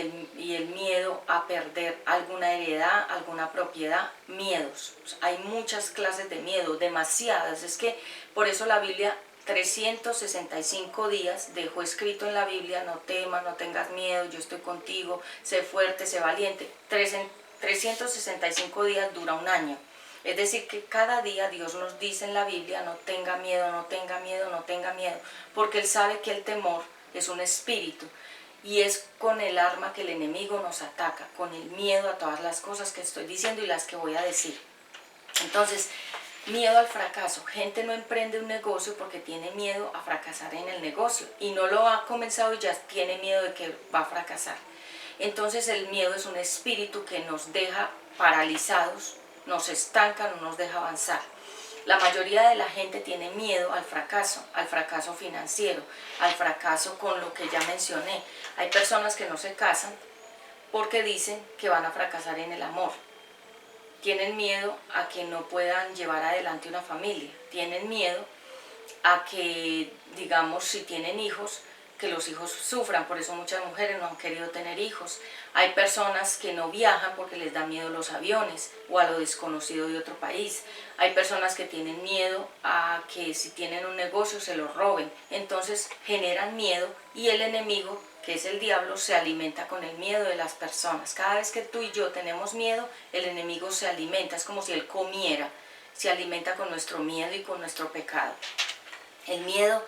el miedo a perder alguna heredad, alguna propiedad. Miedos. Hay muchas clases de miedo, demasiadas. Es que por eso la Biblia, 365 días dejó escrito en la Biblia: no temas, no tengas miedo, yo estoy contigo, sé fuerte, sé valiente. 365 días dura un año. Es decir, que cada día Dios nos dice en la Biblia: no tenga miedo, no tenga miedo, no tenga miedo, porque Él sabe que el temor es un espíritu, y es con el arma que el enemigo nos ataca, con el miedo a todas las cosas que estoy diciendo y las que voy a decir. Entonces, miedo al fracaso. Gente no emprende un negocio porque tiene miedo a fracasar en el negocio, y no lo ha comenzado y ya tiene miedo de que va a fracasar. Entonces el miedo es un espíritu que nos deja paralizados, nos estanca, no nos deja avanzar. La mayoría de la gente tiene miedo al fracaso financiero, al fracaso con lo que ya mencioné. Hay personas que no se casan porque dicen que van a fracasar en el amor. Tienen miedo a que no puedan llevar adelante una familia. Tienen miedo a que, digamos, si tienen hijos, que los hijos sufran, por eso muchas mujeres no han querido tener hijos. Hay personas que no viajan porque les da miedo los aviones o a lo desconocido de otro país. Hay personas que tienen miedo a que si tienen un negocio se lo roben, entonces generan miedo y el enemigo, que es el diablo, se alimenta con el miedo de las personas. Cada vez que tú y yo tenemos miedo, el enemigo se alimenta, es como si él comiera, se alimenta con nuestro miedo y con nuestro pecado. El miedo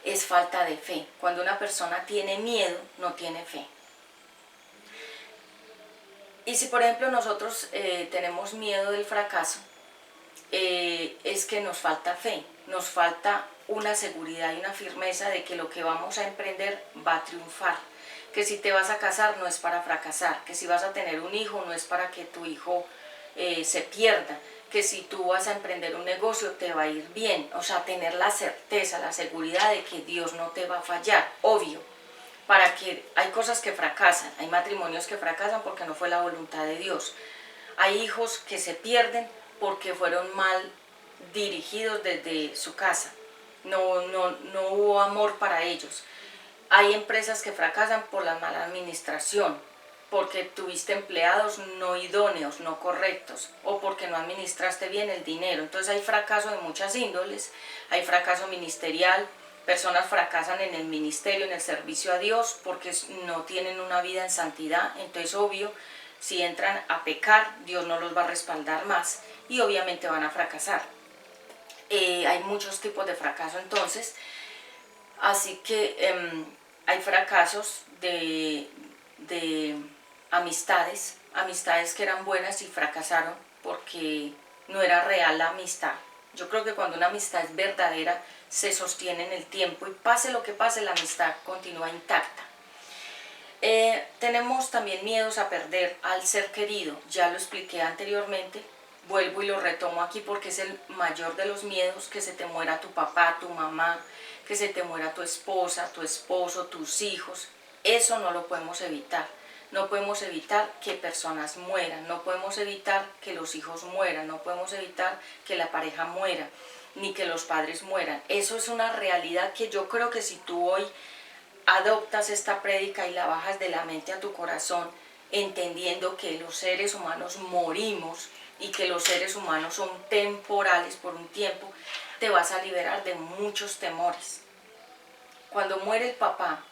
es falta de fe. Cuando una persona tiene miedo, no tiene fe. Y si por ejemplo nosotros tenemos miedo del fracaso, es que nos falta fe, nos falta una seguridad y una firmeza de que lo que vamos a emprender va a triunfar, que si te vas a casar no es para fracasar, que si vas a tener un hijo no es para que tu hijo se pierda, que si tú vas a emprender un negocio te va a ir bien, o sea, tener la certeza, la seguridad de que Dios no te va a fallar, obvio, para que hay cosas que fracasan, hay matrimonios que fracasan porque no fue la voluntad de Dios, hay hijos que se pierden porque fueron mal dirigidos desde su casa, no hubo amor para ellos. Hay empresas que fracasan por la mala administración, porque tuviste empleados no idóneos, no correctos, o porque no administraste bien el dinero. Entonces hay fracaso de muchas índoles, hay fracaso ministerial, personas fracasan en el ministerio, en el servicio a Dios, porque no tienen una vida en santidad. Entonces obvio, si entran a pecar, Dios no los va a respaldar más y obviamente van a fracasar. Hay muchos tipos de fracaso entonces, así que hay fracasos de amistades que eran buenas y fracasaron porque no era real la amistad. Yo creo que cuando una amistad es verdadera se sostiene en el tiempo y pase lo que pase la amistad continúa intacta. Tenemos también miedos a perder al ser querido, ya lo expliqué anteriormente, vuelvo y lo retomo aquí porque es el mayor de los miedos, que se te muera tu papá, tu mamá, que se te muera tu esposa, tu esposo, tus hijos. Eso no lo podemos evitar. No podemos evitar que personas mueran, no podemos evitar que los hijos mueran, no podemos evitar que la pareja muera, ni que los padres mueran. Eso es una realidad que yo creo que si tú hoy adoptas esta prédica y la bajas de la mente a tu corazón, entendiendo que los seres humanos morimos y que los seres humanos son temporales por un tiempo, te vas a liberar de muchos temores. Cuando muere el papá,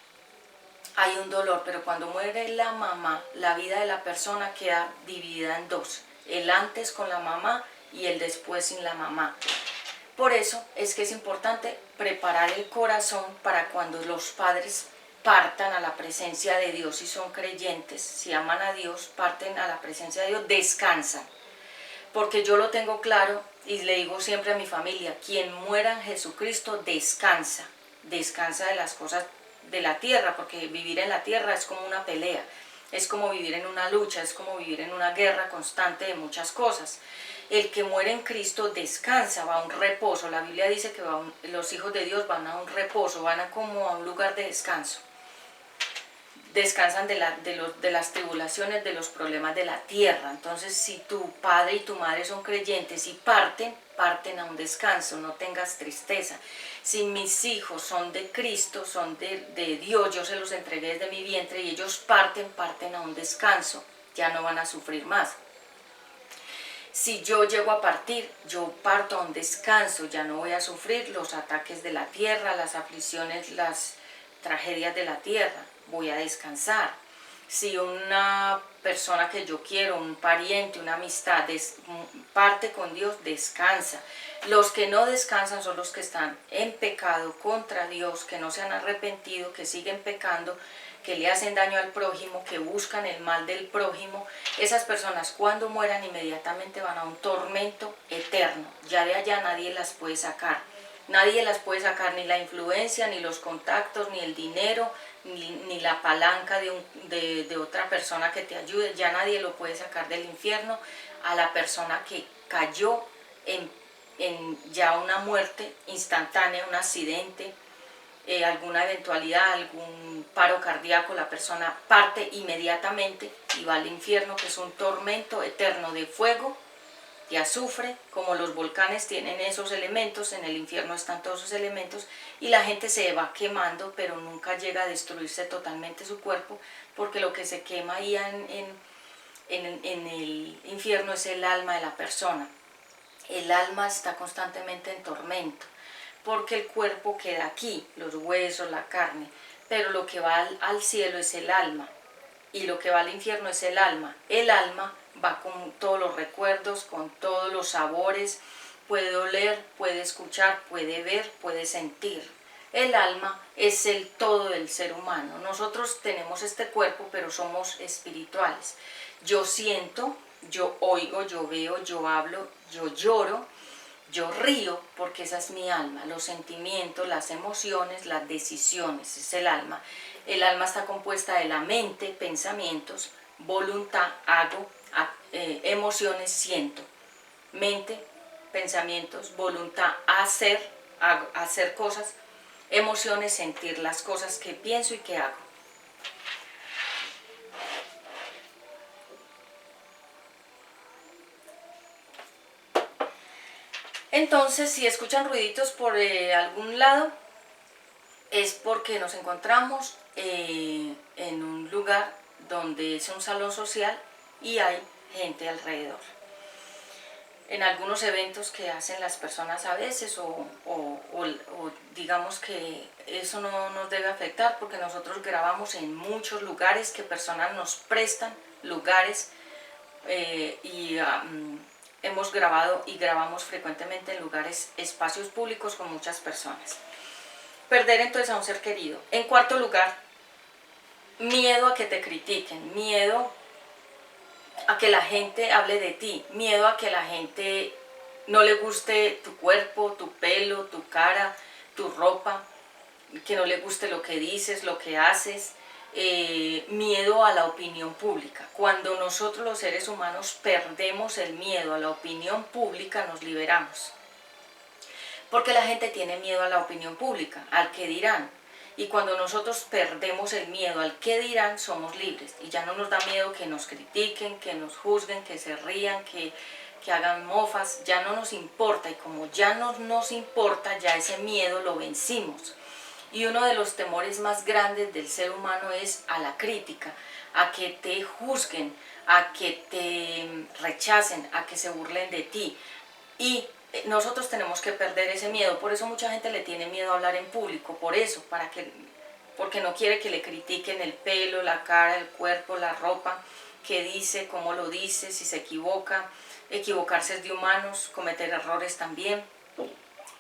hay un dolor, pero cuando muere la mamá, la vida de la persona queda dividida en dos, el antes con la mamá y el después sin la mamá. Por eso es que es importante preparar el corazón para cuando los padres partan a la presencia de Dios, si son creyentes, si aman a Dios, parten a la presencia de Dios, descansan. Porque yo lo tengo claro y le digo siempre a mi familia, quien muera en Jesucristo descansa, descansa de las cosas de la tierra, porque vivir en la tierra es como una pelea, es como vivir en una lucha, es como vivir en una guerra constante de muchas cosas. El que muere en Cristo descansa, va a un reposo. La Biblia dice que los hijos de Dios van a un reposo, van como a un lugar de descanso. Descansan de las tribulaciones, de los problemas de la tierra. Entonces, si tu padre y tu madre son creyentes y parten a un descanso, no tengas tristeza. Si mis hijos son de Cristo, son de Dios, yo se los entregué desde mi vientre y ellos parten a un descanso, ya no van a sufrir más. Si yo llego a partir, yo parto a un descanso, ya no voy a sufrir los ataques de la tierra, las aflicciones, las tragedias de la tierra, voy a descansar. Si una persona que yo quiero, un pariente, una amistad, parte con Dios, descansa. Los que no descansan son los que están en pecado contra Dios, que no se han arrepentido, que siguen pecando, que le hacen daño al prójimo, que buscan el mal del prójimo. Esas personas cuando mueran inmediatamente van a un tormento eterno. Ya de allá nadie las puede sacar. Nadie las puede sacar, ni la influencia, ni los contactos, ni el dinero, ni la palanca de otra persona que te ayude. Ya nadie lo puede sacar del infierno a la persona que cayó en ya una muerte instantánea, un accidente, alguna eventualidad, algún paro cardíaco. La persona parte inmediatamente y va al infierno, que es un tormento eterno de fuego de azufre, como los volcanes tienen esos elementos, en el infierno están todos esos elementos, y la gente se va quemando, pero nunca llega a destruirse totalmente su cuerpo, porque lo que se quema ahí en el infierno es el alma de la persona. El alma está constantemente en tormento, porque el cuerpo queda aquí, los huesos, la carne, pero lo que va al cielo es el alma, y lo que va al infierno es el alma. El alma va con todos los recuerdos, con todos los sabores, puede oler, puede escuchar, puede ver, puede sentir. El alma es el todo del ser humano. Nosotros tenemos este cuerpo, pero somos espirituales. Yo siento, yo oigo, yo veo, yo hablo, yo lloro, yo río, porque esa es mi alma. Los sentimientos, las emociones, las decisiones, es el alma. El alma está compuesta de la mente, pensamientos, voluntad, hago, emociones, siento. Mente, pensamientos, voluntad, hacer cosas, emociones, sentir las cosas que pienso y que hago. Entonces, si escuchan ruiditos por algún lado, es porque nos encontramos en un lugar donde es un salón social y hay gente alrededor. En algunos eventos que hacen las personas a veces o digamos que eso no nos debe afectar, porque nosotros grabamos en muchos lugares, que personas nos prestan lugares hemos grabado y grabamos frecuentemente en lugares, espacios públicos con muchas personas. Perder entonces a un ser querido. En cuarto lugar, miedo a que te critiquen, miedo a que la gente hable de ti, miedo a que la gente no le guste tu cuerpo, tu pelo, tu cara, tu ropa, que no le guste lo que dices, lo que haces, miedo a la opinión pública. Cuando nosotros los seres humanos perdemos el miedo a la opinión pública, nos liberamos. Porque la gente tiene miedo a la opinión pública, al que dirán. Y cuando nosotros perdemos el miedo al que dirán, somos libres. Y ya no nos da miedo que nos critiquen, que nos juzguen, que se rían, que hagan mofas. Ya no nos importa. Y como ya no nos importa, ya ese miedo lo vencimos. Y uno de los temores más grandes del ser humano es a la crítica, a que te juzguen, a que te rechacen, a que se burlen de ti. Y nosotros tenemos que perder ese miedo. Por eso mucha gente le tiene miedo a hablar en público, por eso, porque no quiere que le critiquen el pelo, la cara, el cuerpo, la ropa, qué dice, cómo lo dice, si se equivoca. Equivocarse es de humanos, cometer errores también.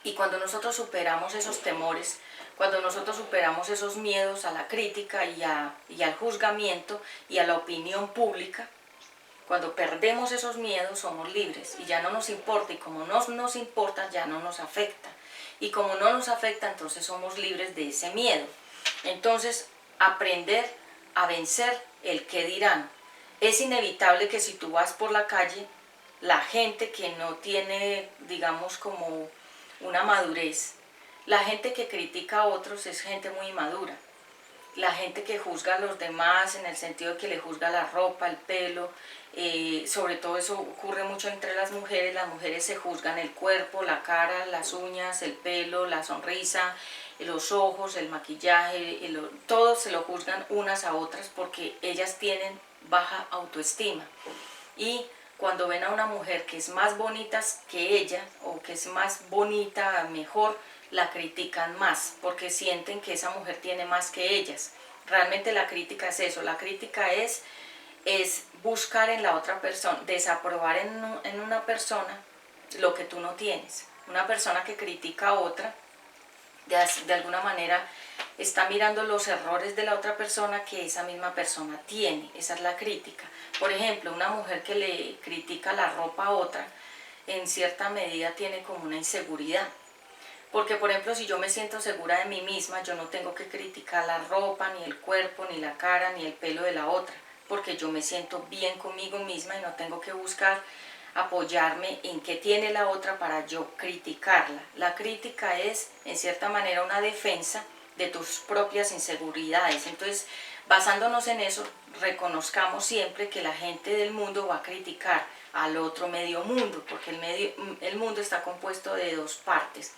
Y cuando nosotros superamos esos temores, cuando nosotros superamos esos miedos a la crítica y al juzgamiento y a la opinión pública, cuando perdemos esos miedos somos libres y ya no nos importa, y como no nos importa ya no nos afecta, y como no nos afecta entonces somos libres de ese miedo. Entonces aprender a vencer el qué dirán. Es inevitable que si tú vas por la calle, la gente que no tiene, digamos, como una madurez, la gente que critica a otros es gente muy inmadura. La gente que juzga a los demás en el sentido de que le juzga la ropa, el pelo, sobre todo eso ocurre mucho entre las mujeres se juzgan el cuerpo, la cara, las uñas, el pelo, la sonrisa, los ojos, el maquillaje, todo se lo juzgan unas a otras porque ellas tienen baja autoestima. Y cuando ven a una mujer que es más bonita que ella o que es más bonita, mejor, la critican más porque sienten que esa mujer tiene más que ellas. Realmente la crítica es eso, la crítica es buscar en la otra persona, desaprobar en una persona lo que tú no tienes. Una persona que critica a otra, de alguna manera está mirando los errores de la otra persona que esa misma persona tiene. Esa es la crítica. Por ejemplo, una mujer que le critica la ropa a otra, en cierta medida tiene como una inseguridad. Porque, por ejemplo, si yo me siento segura de mí misma, yo no tengo que criticar la ropa, ni el cuerpo, ni la cara, ni el pelo de la otra, porque yo me siento bien conmigo misma y no tengo que buscar apoyarme en qué tiene la otra para yo criticarla. La crítica es, en cierta manera, una defensa de tus propias inseguridades. Entonces, basándonos en eso, reconozcamos siempre que la gente del mundo va a criticar al otro medio mundo, porque el mundo está compuesto de dos partes.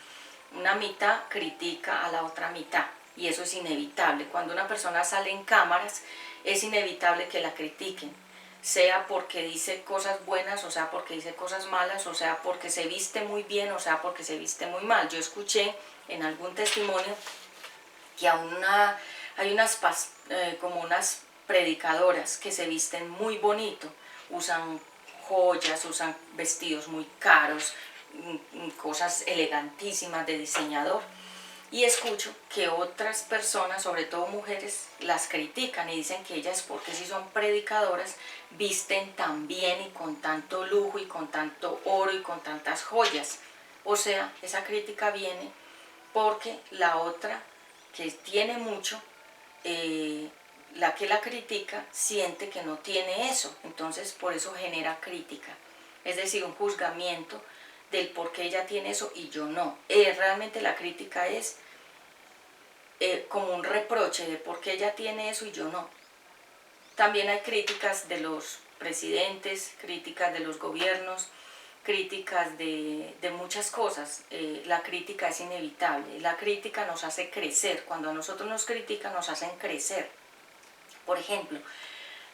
Una mitad critica a la otra mitad, y eso es inevitable. Cuando una persona sale en cámaras, es inevitable que la critiquen, sea porque dice cosas buenas, o sea porque dice cosas malas, o sea porque se viste muy bien, o sea porque se viste muy mal. Yo escuché en algún testimonio que hay como unas predicadoras que se visten muy bonito, usan joyas, usan vestidos muy caros, cosas elegantísimas de diseñador, y escucho que otras personas, sobre todo mujeres, las critican y dicen que ellas, porque si son predicadoras, visten tan bien y con tanto lujo y con tanto oro y con tantas joyas. O sea, esa crítica viene porque la otra, que tiene mucho, la que la critica siente que no tiene eso, entonces por eso genera crítica, es decir, un juzgamiento del por qué ella tiene eso y yo no. Realmente la crítica es como un reproche de por qué ella tiene eso y yo no. También hay críticas de los presidentes, críticas de los gobiernos, críticas de muchas cosas. La crítica es inevitable, la crítica nos hace crecer, cuando a nosotros nos critican nos hacen crecer. Por ejemplo,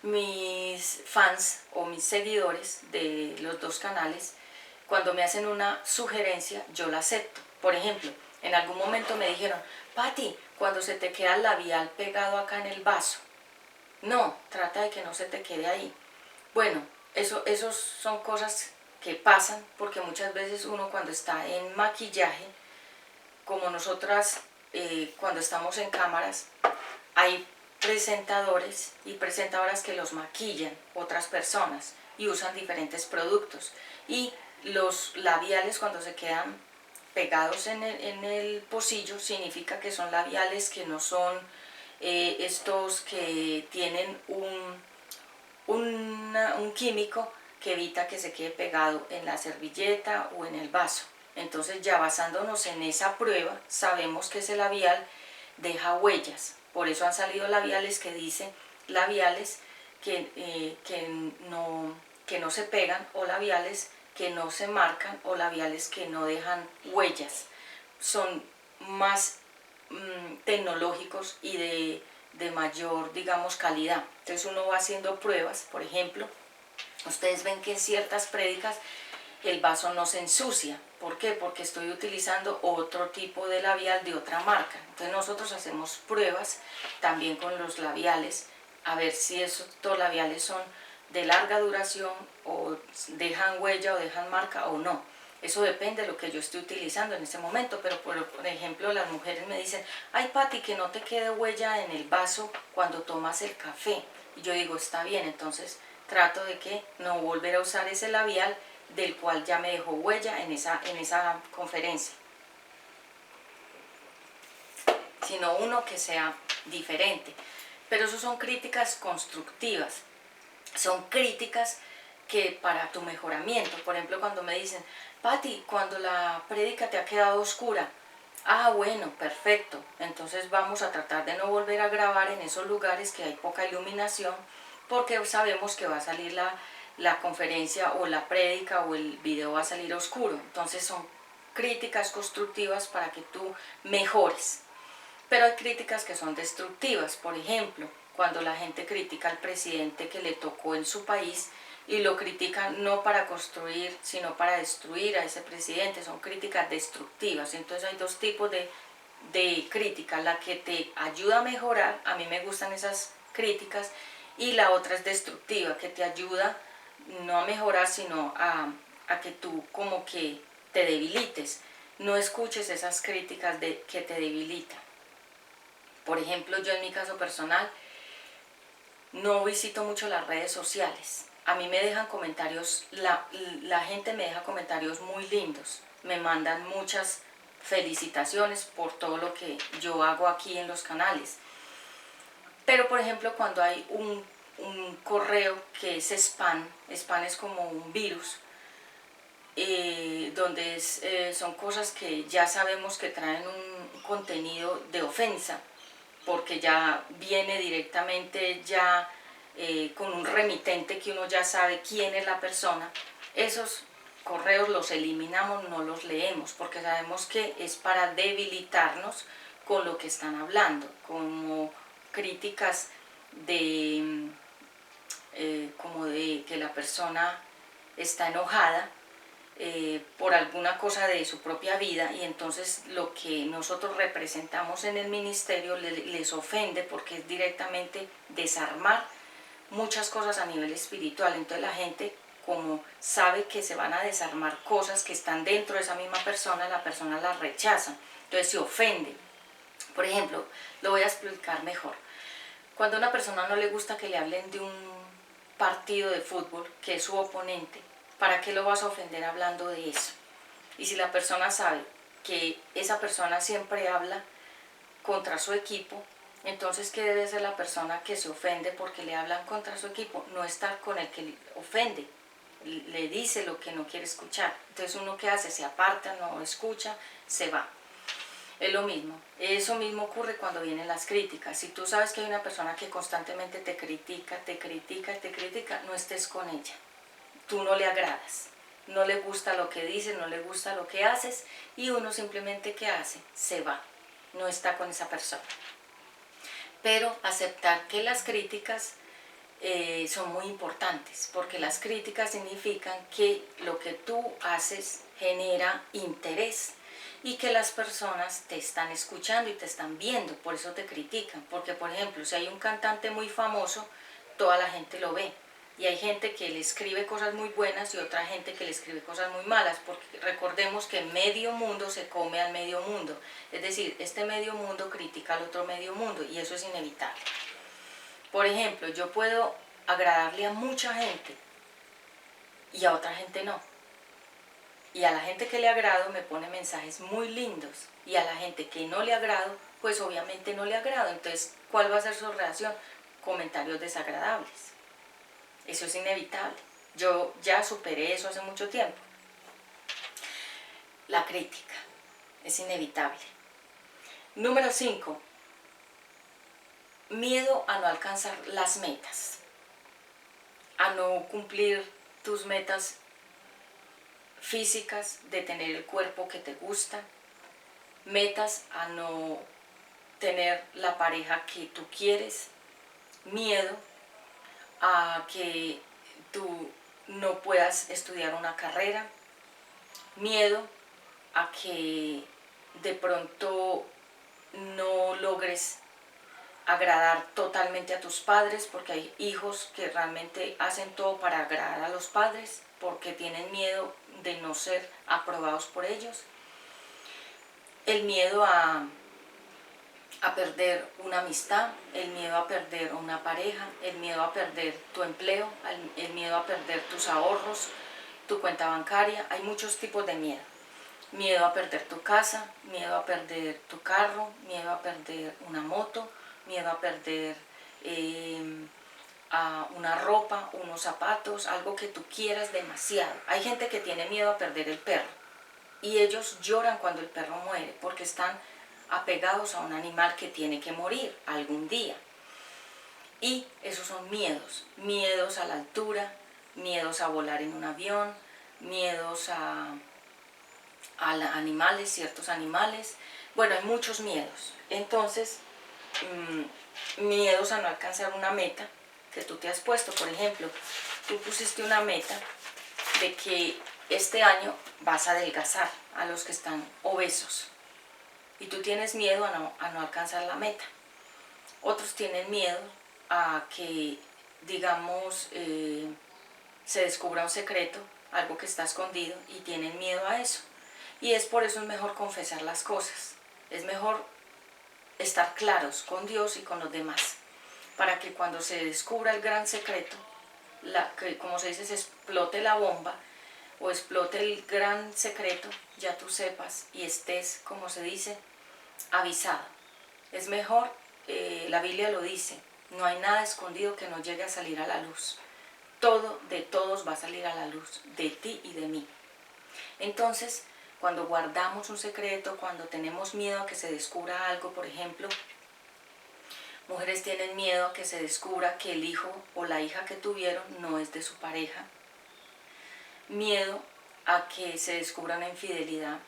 mis fans o mis seguidores de los dos canales, cuando me hacen una sugerencia, yo la acepto. Por ejemplo, en algún momento me dijeron, Pati, cuando se te queda el labial pegado acá en el vaso, no, trata de que no se te quede ahí. Bueno, esos son cosas que pasan porque muchas veces uno cuando está en maquillaje, como nosotras cuando estamos en cámaras, hay presentadores y presentadoras que los maquillan otras personas y usan diferentes productos, y los labiales cuando se quedan pegados en el pocillo significa que son labiales que no son estos que tienen un químico que evita que se quede pegado en la servilleta o en el vaso. Entonces, ya basándonos en esa prueba, sabemos que ese labial deja huellas. Por eso han salido labiales que dicen labiales que no se pegan, o labiales que no se marcan, o labiales que no dejan huellas. Son más tecnológicos y de mayor, digamos, calidad. Entonces uno va haciendo pruebas. Por ejemplo, ustedes ven que en ciertas prédicas el vaso no se ensucia. ¿Por qué? Porque estoy utilizando otro tipo de labial de otra marca. Entonces nosotros hacemos pruebas también con los labiales, a ver si esos labiales son de larga duración, o dejan huella o dejan marca o no. Eso depende de lo que yo esté utilizando en ese momento, pero por ejemplo las mujeres me dicen, ay Pati, que no te quede huella en el vaso cuando tomas el café. Y yo digo, está bien, entonces trato de que no volver a usar ese labial del cual ya me dejó huella en esa conferencia, sino uno que sea diferente. Pero eso son críticas constructivas, son críticas que para tu mejoramiento. Por ejemplo, cuando me dicen, Pati, cuando la prédica te ha quedado oscura, ah, bueno, perfecto, entonces vamos a tratar de no volver a grabar en esos lugares que hay poca iluminación, porque sabemos que va a salir la conferencia o la prédica o el video va a salir oscuro. Entonces son críticas constructivas para que tú mejores. Pero hay críticas que son destructivas. Por ejemplo, cuando la gente critica al presidente que le tocó en su país y lo critican no para construir, sino para destruir a ese presidente, son críticas destructivas. Entonces hay dos tipos de crítica, la que te ayuda a mejorar, a mí me gustan esas críticas, y la otra es destructiva, que te ayuda no a mejorar, sino a que tú como que te debilites. No escuches esas críticas que te debilitan. Por ejemplo, yo en mi caso personal no visito mucho las redes sociales. A mí me dejan comentarios, la gente me deja comentarios muy lindos, me mandan muchas felicitaciones por todo lo que yo hago aquí en los canales. Pero por ejemplo, cuando hay un correo que es spam es como un virus, donde son cosas que ya sabemos que traen un contenido de ofensa, porque ya viene directamente ya con un remitente que uno ya sabe quién es la persona. Esos correos los eliminamos, no los leemos, porque sabemos que es para debilitarnos con lo que están hablando, como críticas de como de que la persona está enojada por alguna cosa de su propia vida, y entonces lo que nosotros representamos en el ministerio les ofende, porque es directamente desarmar muchas cosas a nivel espiritual. Entonces la gente, como sabe que se van a desarmar cosas que están dentro de esa misma persona, la persona las rechaza, entonces se ofende. Por ejemplo, lo voy a explicar mejor. Cuando a una persona no le gusta que le hablen de un partido de fútbol, que es su oponente, ¿para qué lo vas a ofender hablando de eso? Y si la persona sabe que esa persona siempre habla contra su equipo, entonces ¿qué debe ser la persona que se ofende porque le hablan contra su equipo? No estar con el que ofende, le dice lo que no quiere escuchar. Entonces uno, ¿qué hace? Se aparta, no escucha, se va. Es lo mismo, eso mismo ocurre cuando vienen las críticas. Si tú sabes que hay una persona que constantemente te critica, no estés con ella. Tú no le agradas, no le gusta lo que dices, no le gusta lo que haces, y uno simplemente, ¿qué hace? Se va, no está con esa persona. Pero aceptar que las críticas son muy importantes, porque las críticas significan que lo que tú haces genera interés y que las personas te están escuchando y te están viendo, por eso te critican. Porque, por ejemplo, si hay un cantante muy famoso, toda la gente lo ve, y hay gente que le escribe cosas muy buenas y otra gente que le escribe cosas muy malas, porque recordemos que medio mundo se come al medio mundo, es decir, este medio mundo critica al otro medio mundo, y eso es inevitable. Por ejemplo, yo puedo agradarle a mucha gente y a otra gente no. Y a la gente que le agrado me pone mensajes muy lindos, y a la gente que no le agrado, pues obviamente no le agrado. Entonces, ¿cuál va a ser su reacción? Comentarios desagradables. Eso es inevitable. Yo ya superé eso hace mucho tiempo. La crítica es inevitable. Número 5. Miedo a no alcanzar las metas, a no cumplir tus metas físicas, de tener el cuerpo que te gusta, metas a no tener la pareja que tú quieres, miedo a que tú no puedas estudiar una carrera, miedo a que de pronto no logres agradar totalmente a tus padres, porque hay hijos que realmente hacen todo para agradar a los padres porque tienen miedo de no ser aprobados por ellos. El miedo a perder una amistad, el miedo a perder una pareja, el miedo a perder tu empleo, el miedo a perder tus ahorros, tu cuenta bancaria. Hay muchos tipos de miedo. Miedo a perder tu casa, miedo a perder tu carro, miedo a perder una moto, miedo a perder una ropa, unos zapatos, algo que tú quieras demasiado. Hay gente que tiene miedo a perder el perro, y ellos lloran cuando el perro muere, porque están apegados a un animal que tiene que morir algún día. Y esos son miedos, miedos a la altura, miedos a volar en un avión, miedos a animales, ciertos animales. Bueno, hay muchos miedos. Entonces, miedos a no alcanzar una meta que tú te has puesto. Por ejemplo, tú pusiste una meta de que este año vas a adelgazar a los que están obesos, y tú tienes miedo a no alcanzar la meta. Otros tienen miedo a que, digamos, se descubra un secreto, algo que está escondido, y tienen miedo a eso. Y es por eso es mejor confesar las cosas. Es mejor estar claros con Dios y con los demás, para que cuando se descubra el gran secreto, que como se dice, se explote la bomba o explote el gran secreto, ya tú sepas y estés, como se dice, avisado. Es mejor, la Biblia lo dice, no hay nada escondido que no llegue a salir a la luz. Todo de todos va a salir a la luz, de ti y de mí. Entonces, cuando guardamos un secreto, cuando tenemos miedo a que se descubra algo, por ejemplo, mujeres tienen miedo a que se descubra que el hijo o la hija que tuvieron no es de su pareja, miedo a que se descubra una infidelidad,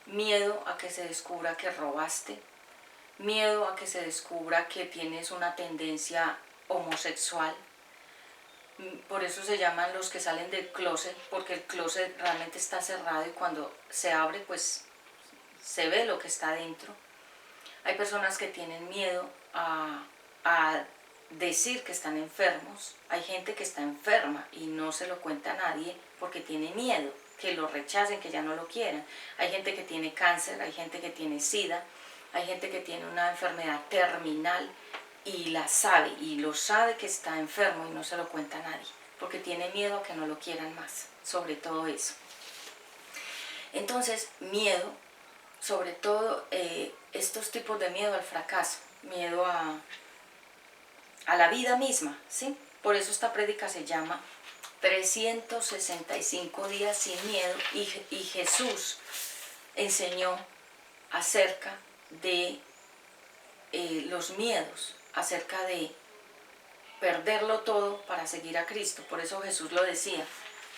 miedo a que se descubra que robaste, miedo a que se descubra que tienes una tendencia homosexual. Por eso se llaman los que salen del closet, porque el closet realmente está cerrado y cuando se abre pues se ve lo que está dentro. Hay personas que tienen miedo a decir que están enfermos. Hay gente que está enferma y no se lo cuenta a nadie porque tiene miedo, que lo rechacen, que ya no lo quieran. Hay gente que tiene cáncer, hay gente que tiene SIDA, hay gente que tiene una enfermedad terminal y la sabe, y lo sabe que está enfermo y no se lo cuenta a nadie, porque tiene miedo a que no lo quieran más, sobre todo eso. Entonces, miedo, sobre todo estos tipos de miedo al fracaso, miedo a la vida misma, ¿sí? Por eso esta prédica se llama 365 días sin miedo, y Jesús enseñó acerca de los miedos, acerca de perderlo todo para seguir a Cristo. Por eso Jesús lo decía,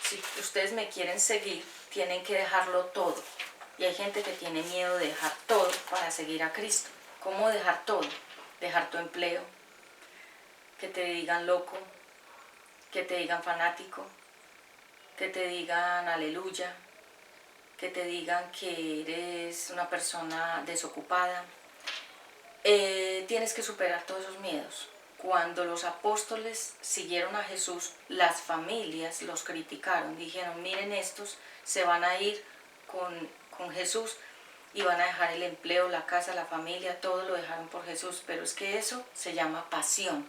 si ustedes me quieren seguir, tienen que dejarlo todo. Y hay gente que tiene miedo de dejar todo para seguir a Cristo. ¿Cómo dejar todo? Dejar tu empleo, que te digan loco, que te digan fanático, que te digan aleluya, que te digan que eres una persona desocupada. Tienes que superar todos esos miedos. Cuando los apóstoles siguieron a Jesús, las familias los criticaron. Dijeron, miren, estos se van a ir con Jesús y van a dejar el empleo, la casa, la familia, todo lo dejaron por Jesús. Pero es que eso se llama pasión.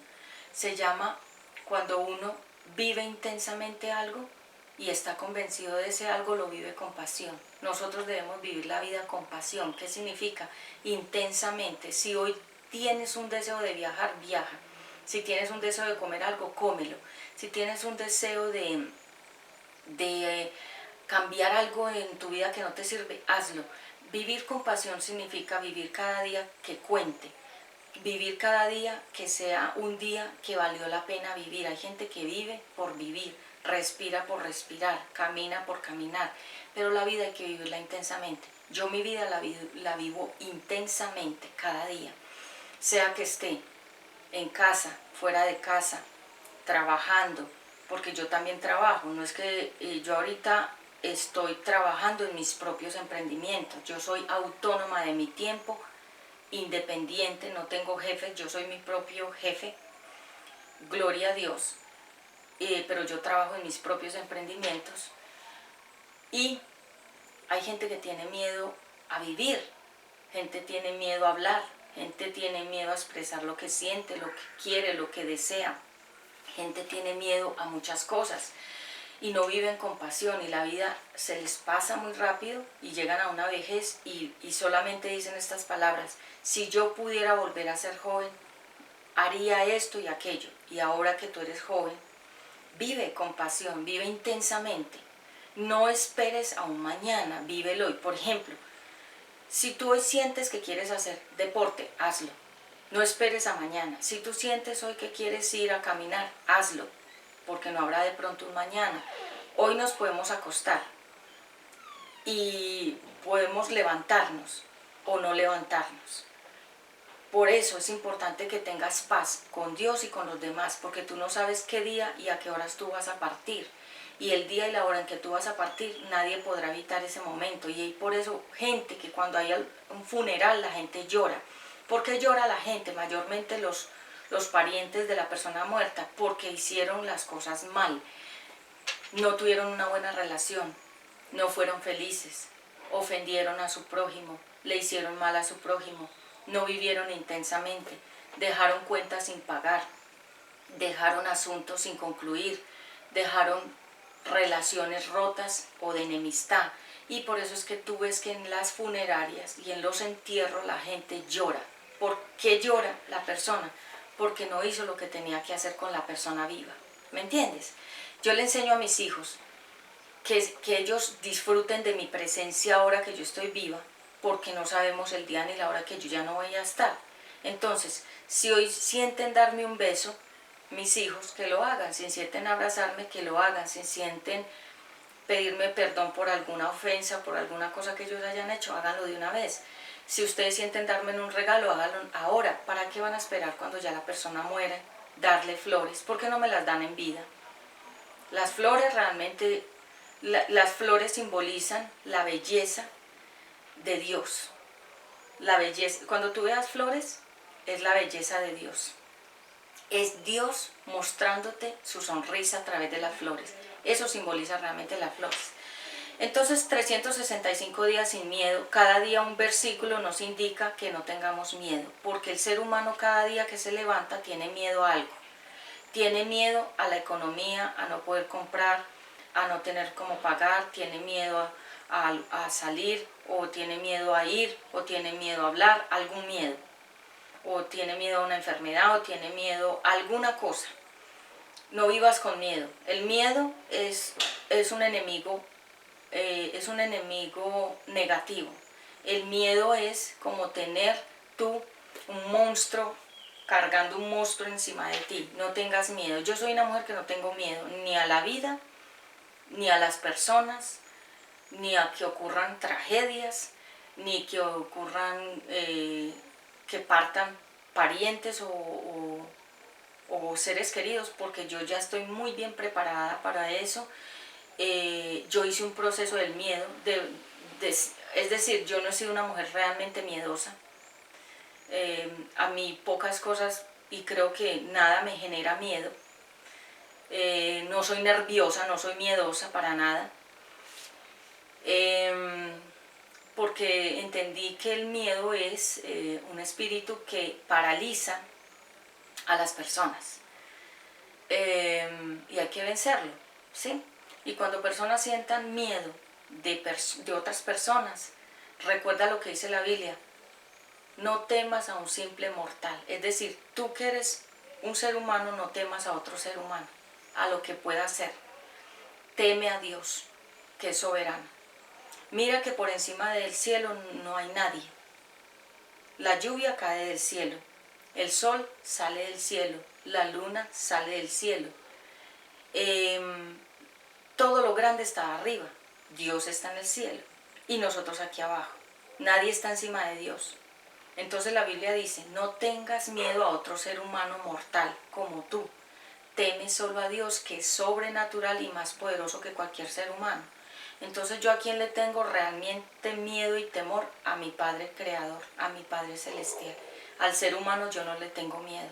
Se llama cuando uno vive intensamente algo y está convencido de ese algo, lo vive con pasión. Nosotros debemos vivir la vida con pasión. ¿Qué significa? Intensamente. Si hoy tienes un deseo de viajar, viaja. Si tienes un deseo de comer algo, cómelo. Si tienes un deseo de cambiar algo en tu vida que no te sirve, hazlo. Vivir con pasión significa vivir cada día que cuente. Vivir cada día que sea un día que valió la pena vivir. Hay gente que vive por vivir, respira por respirar, camina por caminar, pero la vida hay que vivirla intensamente. Yo mi vida la vivo intensamente cada día, sea que esté en casa, fuera de casa, trabajando, porque yo también trabajo. No es que yo ahorita estoy trabajando en mis propios emprendimientos, yo soy autónoma de mi tiempo, independiente, no tengo jefe, yo soy mi propio jefe, gloria a Dios, pero yo trabajo en mis propios emprendimientos. Y hay gente que tiene miedo a vivir, gente tiene miedo a hablar, gente tiene miedo a expresar lo que siente, lo que quiere, lo que desea, gente tiene miedo a muchas cosas y no viven con pasión, y la vida se les pasa muy rápido y llegan a una vejez y solamente dicen estas palabras: si yo pudiera volver a ser joven, haría esto y aquello. Y ahora que tú eres joven, vive con pasión, vive intensamente. No esperes a un mañana, vívelo hoy. Por ejemplo, si tú hoy sientes que quieres hacer deporte, hazlo. No esperes a mañana. Si tú sientes hoy que quieres ir a caminar, hazlo, porque no habrá de pronto un mañana. Hoy nos podemos acostar y podemos levantarnos o no levantarnos. Por eso es importante que tengas paz con Dios y con los demás, porque tú no sabes qué día y a qué horas tú vas a partir. Y el día y la hora en que tú vas a partir, nadie podrá evitar ese momento. Y hay por eso gente que cuando hay un funeral, la gente llora. ¿Por qué llora la gente? Mayormente los parientes de la persona muerta, porque hicieron las cosas mal. No tuvieron una buena relación, no fueron felices, ofendieron a su prójimo, le hicieron mal a su prójimo, no vivieron intensamente, dejaron cuentas sin pagar, dejaron asuntos sin concluir, dejaron relaciones rotas o de enemistad. Y por eso es que tú ves que en las funerarias y en los entierros la gente llora. ¿Por qué llora la persona? Porque no hizo lo que tenía que hacer con la persona viva. ¿Me entiendes? Yo le enseño a mis hijos que ellos disfruten de mi presencia ahora que yo estoy viva, porque no sabemos el día ni la hora que yo ya no voy a estar. Entonces, si hoy sienten darme un beso, mis hijos, que lo hagan. Si sienten abrazarme, que lo hagan. Si sienten pedirme perdón por alguna ofensa, por alguna cosa que ellos hayan hecho, háganlo de una vez. Si ustedes sienten darme un regalo, háganlo ahora. ¿Para qué van a esperar cuando ya la persona muere? Darle flores. ¿Por qué no me las dan en vida? Las flores realmente, las flores simbolizan la belleza de Dios. La belleza, cuando tú veas flores, es la belleza de Dios. Es Dios mostrándote su sonrisa a través de las flores. Eso simboliza realmente las flores. Entonces, 365 días sin miedo, cada día un versículo nos indica que no tengamos miedo, porque el ser humano cada día que se levanta tiene miedo a algo. Tiene miedo a la economía, a no poder comprar, a no tener cómo pagar, tiene miedo a salir, o tiene miedo a ir, o tiene miedo a hablar, algún miedo. O tiene miedo a una enfermedad, o tiene miedo a alguna cosa. No vivas con miedo. El miedo es un enemigo negativo. El miedo es como tener tú un monstruo, cargando un monstruo encima de ti. No tengas miedo. Yo soy una mujer que no tengo miedo ni a la vida, ni a las personas, ni a que ocurran tragedias, ni que ocurran que partan parientes o seres queridos, porque yo ya estoy muy bien preparada para eso. Yo hice un proceso del miedo, es decir, yo no he sido una mujer realmente miedosa. A mí pocas cosas, y creo que nada me genera miedo. No soy nerviosa, no soy miedosa para nada. Porque entendí que el miedo es un espíritu que paraliza a las personas. Y hay que vencerlo, ¿sí? Y cuando personas sientan miedo de otras personas, recuerda lo que dice la Biblia: no temas a un simple mortal. Es decir, tú que eres un ser humano, no temas a otro ser humano, a lo que pueda hacer. Teme a Dios, que es soberano. Mira que por encima del cielo no hay nadie. La lluvia cae del cielo, el sol sale del cielo, la luna sale del cielo. Todo lo grande está arriba, Dios está en el cielo y nosotros aquí abajo. Nadie está encima de Dios. Entonces la Biblia dice: no tengas miedo a otro ser humano mortal como tú. Teme solo a Dios, que es sobrenatural y más poderoso que cualquier ser humano. Entonces, ¿yo a quién le tengo realmente miedo y temor? A mi Padre Creador, a mi Padre Celestial. Al ser humano yo no le tengo miedo,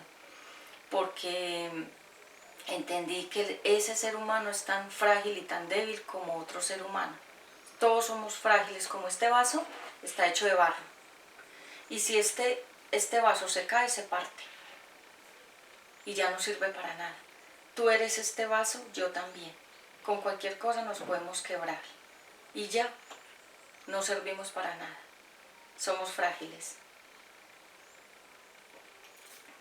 porque entendí que ese ser humano es tan frágil y tan débil como otro ser humano. Todos somos frágiles, como este vaso está hecho de barro. Y si este vaso se cae, se parte. Y ya no sirve para nada. Tú eres este vaso, yo también. Con cualquier cosa nos podemos quebrar. Y ya, no servimos para nada. Somos frágiles.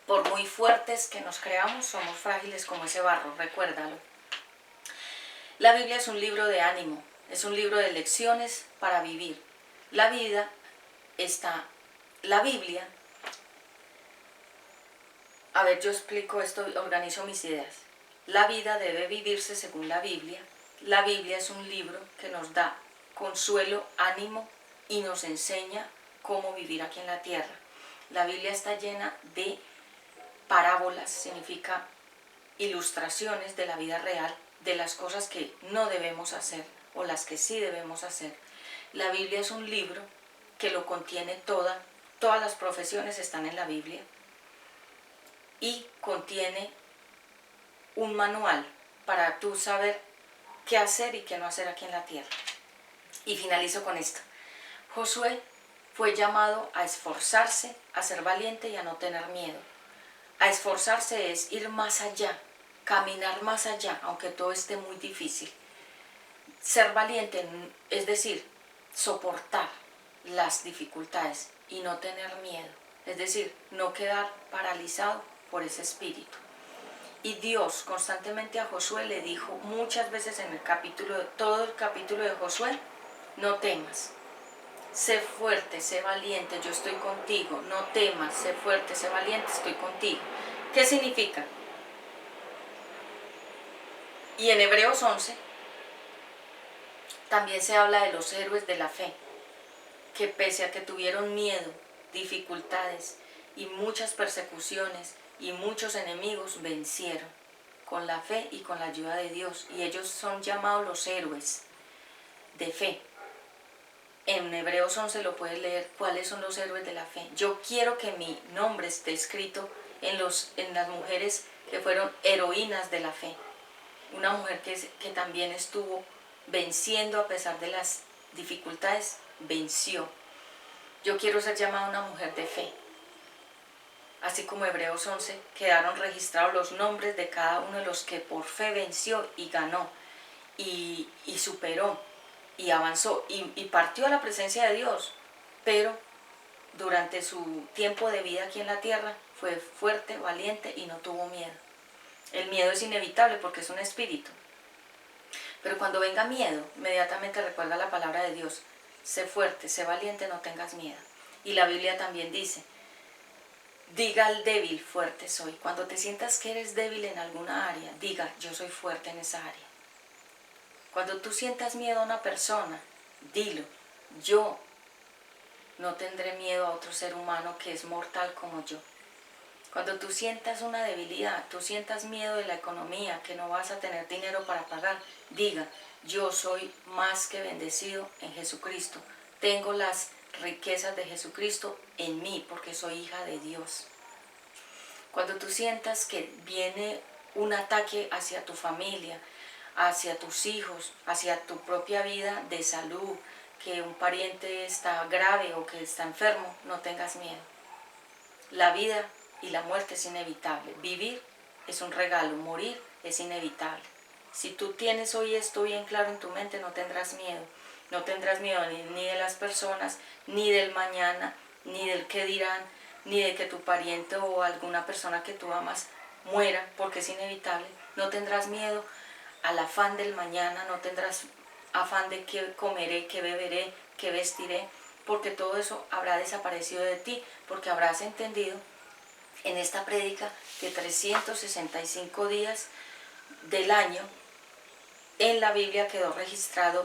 Por muy fuertes que nos creamos, somos frágiles como ese barro, recuérdalo. La Biblia es un libro de ánimo, es un libro de lecciones para vivir. La Biblia, a ver, yo explico esto, organizo mis ideas. La vida debe vivirse según la Biblia. La Biblia es un libro que nos da consuelo, ánimo y nos enseña cómo vivir aquí en la tierra. La Biblia está llena de parábolas, significa ilustraciones de la vida real, de las cosas que no debemos hacer o las que sí debemos hacer. La Biblia es un libro que lo contiene todas las profesiones están en la Biblia, y contiene un manual para tú saber qué hacer y qué no hacer aquí en la tierra. Y finalizo con esto. Josué fue llamado a esforzarse, a ser valiente y a no tener miedo. A esforzarse es ir más allá, caminar más allá, aunque todo esté muy difícil. Ser valiente, es decir, soportar las dificultades y no tener miedo. Es decir, no quedar paralizado por ese espíritu. Y Dios constantemente a Josué le dijo muchas veces en todo el capítulo de Josué, no temas, sé fuerte, sé valiente, yo estoy contigo, no temas, sé fuerte, sé valiente, estoy contigo. ¿Qué significa? Y en Hebreos 11 también se habla de los héroes de la fe, que pese a que tuvieron miedo, dificultades y muchas persecuciones y muchos enemigos, vencieron con la fe y con la ayuda de Dios. Y ellos son llamados los héroes de fe. En Hebreos 11 lo puedes leer, cuáles son los héroes de la fe. Yo quiero que mi nombre esté escrito en las mujeres que fueron heroínas de la fe. Una mujer que también estuvo venciendo a pesar de las dificultades, venció. Yo quiero ser llamada una mujer de fe. Así como Hebreos 11 quedaron registrados los nombres de cada uno de los que por fe venció y ganó y superó y avanzó y partió a la presencia de Dios, pero durante su tiempo de vida aquí en la tierra fue fuerte, valiente y no tuvo miedo. El miedo es inevitable porque es un espíritu, pero cuando venga miedo, inmediatamente recuerda la palabra de Dios: sé fuerte, sé valiente, no tengas miedo. Y la Biblia también dice: diga al débil, fuerte soy. Cuando te sientas que eres débil en alguna área, diga: yo soy fuerte en esa área. Cuando tú sientas miedo a una persona, dilo: yo no tendré miedo a otro ser humano que es mortal como yo. Cuando tú sientas una debilidad, tú sientas miedo de la economía, que no vas a tener dinero para pagar, diga: yo soy más que bendecido en Jesucristo. Tengo las riquezas de Jesucristo en mí porque soy hija de Dios. Cuando tú sientas que viene un ataque hacia tu familia, hacia tus hijos, hacia tu propia vida de salud, que un pariente está grave o que está enfermo, no tengas miedo. La vida y la muerte es inevitable. Vivir es un regalo, morir es inevitable. Si tú tienes hoy esto bien claro en tu mente, no tendrás miedo. No tendrás miedo ni de las personas, ni del mañana, ni del qué dirán, ni de que tu pariente o alguna persona que tú amas muera, porque es inevitable. No tendrás miedo al afán del mañana, no tendrás afán de qué comeré, qué beberé, qué vestiré, porque todo eso habrá desaparecido de ti, porque habrás entendido en esta prédica que 365 días del año en la Biblia quedó registrado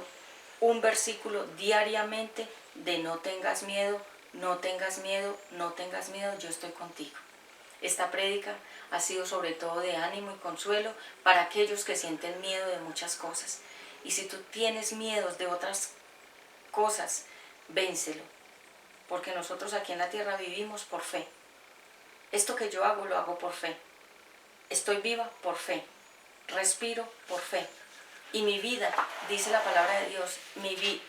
un versículo diariamente de no tengas miedo, no tengas miedo, no tengas miedo, yo estoy contigo. Esta prédica ha sido sobre todo de ánimo y consuelo para aquellos que sienten miedo de muchas cosas. Y si tú tienes miedos de otras cosas, vénselo, porque nosotros aquí en la tierra vivimos por fe. Esto que yo hago, lo hago por fe. Estoy viva por fe. Respiro por fe. Y mi vida, dice la palabra de Dios,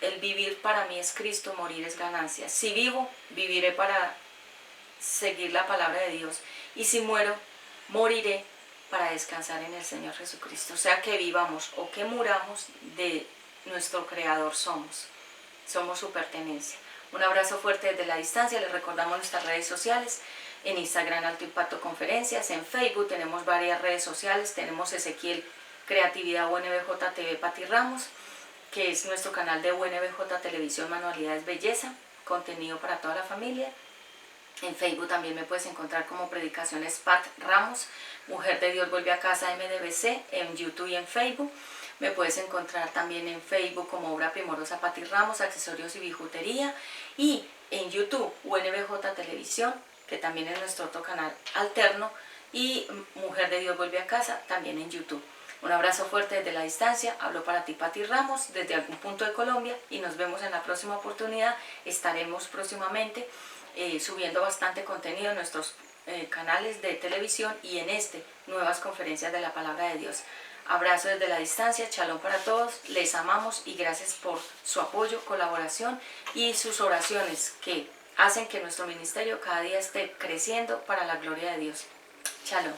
el vivir para mí es Cristo, morir es ganancia. Si vivo, viviré para seguir la palabra de Dios. Y si muero, moriré para descansar en el Señor Jesucristo. O sea, que vivamos o que muramos, de nuestro Creador somos. Somos su pertenencia. Un abrazo fuerte desde la distancia. Les recordamos nuestras redes sociales. En Instagram Alto Impacto Conferencias. En Facebook tenemos varias redes sociales. Tenemos Ezequiel Creatividad UNBJ TV Pati Ramos, que es nuestro canal de UNBJ Televisión Manualidades Belleza. Contenido para toda la familia. En Facebook también me puedes encontrar como Predicaciones Pat Ramos, Mujer de Dios Vuelve a Casa MDBC, en YouTube y en Facebook. Me puedes encontrar también en Facebook como Obra Primorosa Pati Ramos, Accesorios y Bijutería. Y en YouTube, UNBJ Televisión, que también es nuestro otro canal alterno. Y Mujer de Dios Vuelve a Casa, también en YouTube. Un abrazo fuerte desde la distancia. Hablo para ti, Pati Ramos, desde algún punto de Colombia. Y nos vemos en la próxima oportunidad. Estaremos próximamente subiendo bastante contenido en nuestros canales de televisión y en nuevas conferencias de la palabra de Dios. Abrazo desde la distancia, shalom para todos, les amamos y gracias por su apoyo, colaboración y sus oraciones que hacen que nuestro ministerio cada día esté creciendo para la gloria de Dios. Shalom.